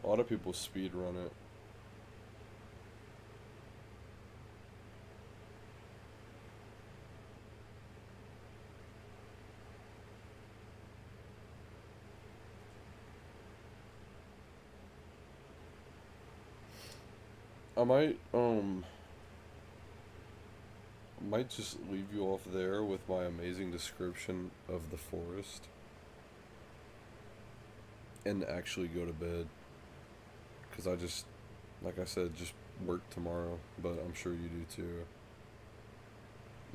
A lot of people speed run it. I might just leave you off there with my amazing description of the forest and actually go to bed. Because I just, like I said, just work tomorrow, but I'm sure you do too.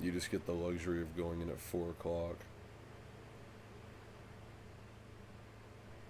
You just get the luxury of going in at 4 o'clock.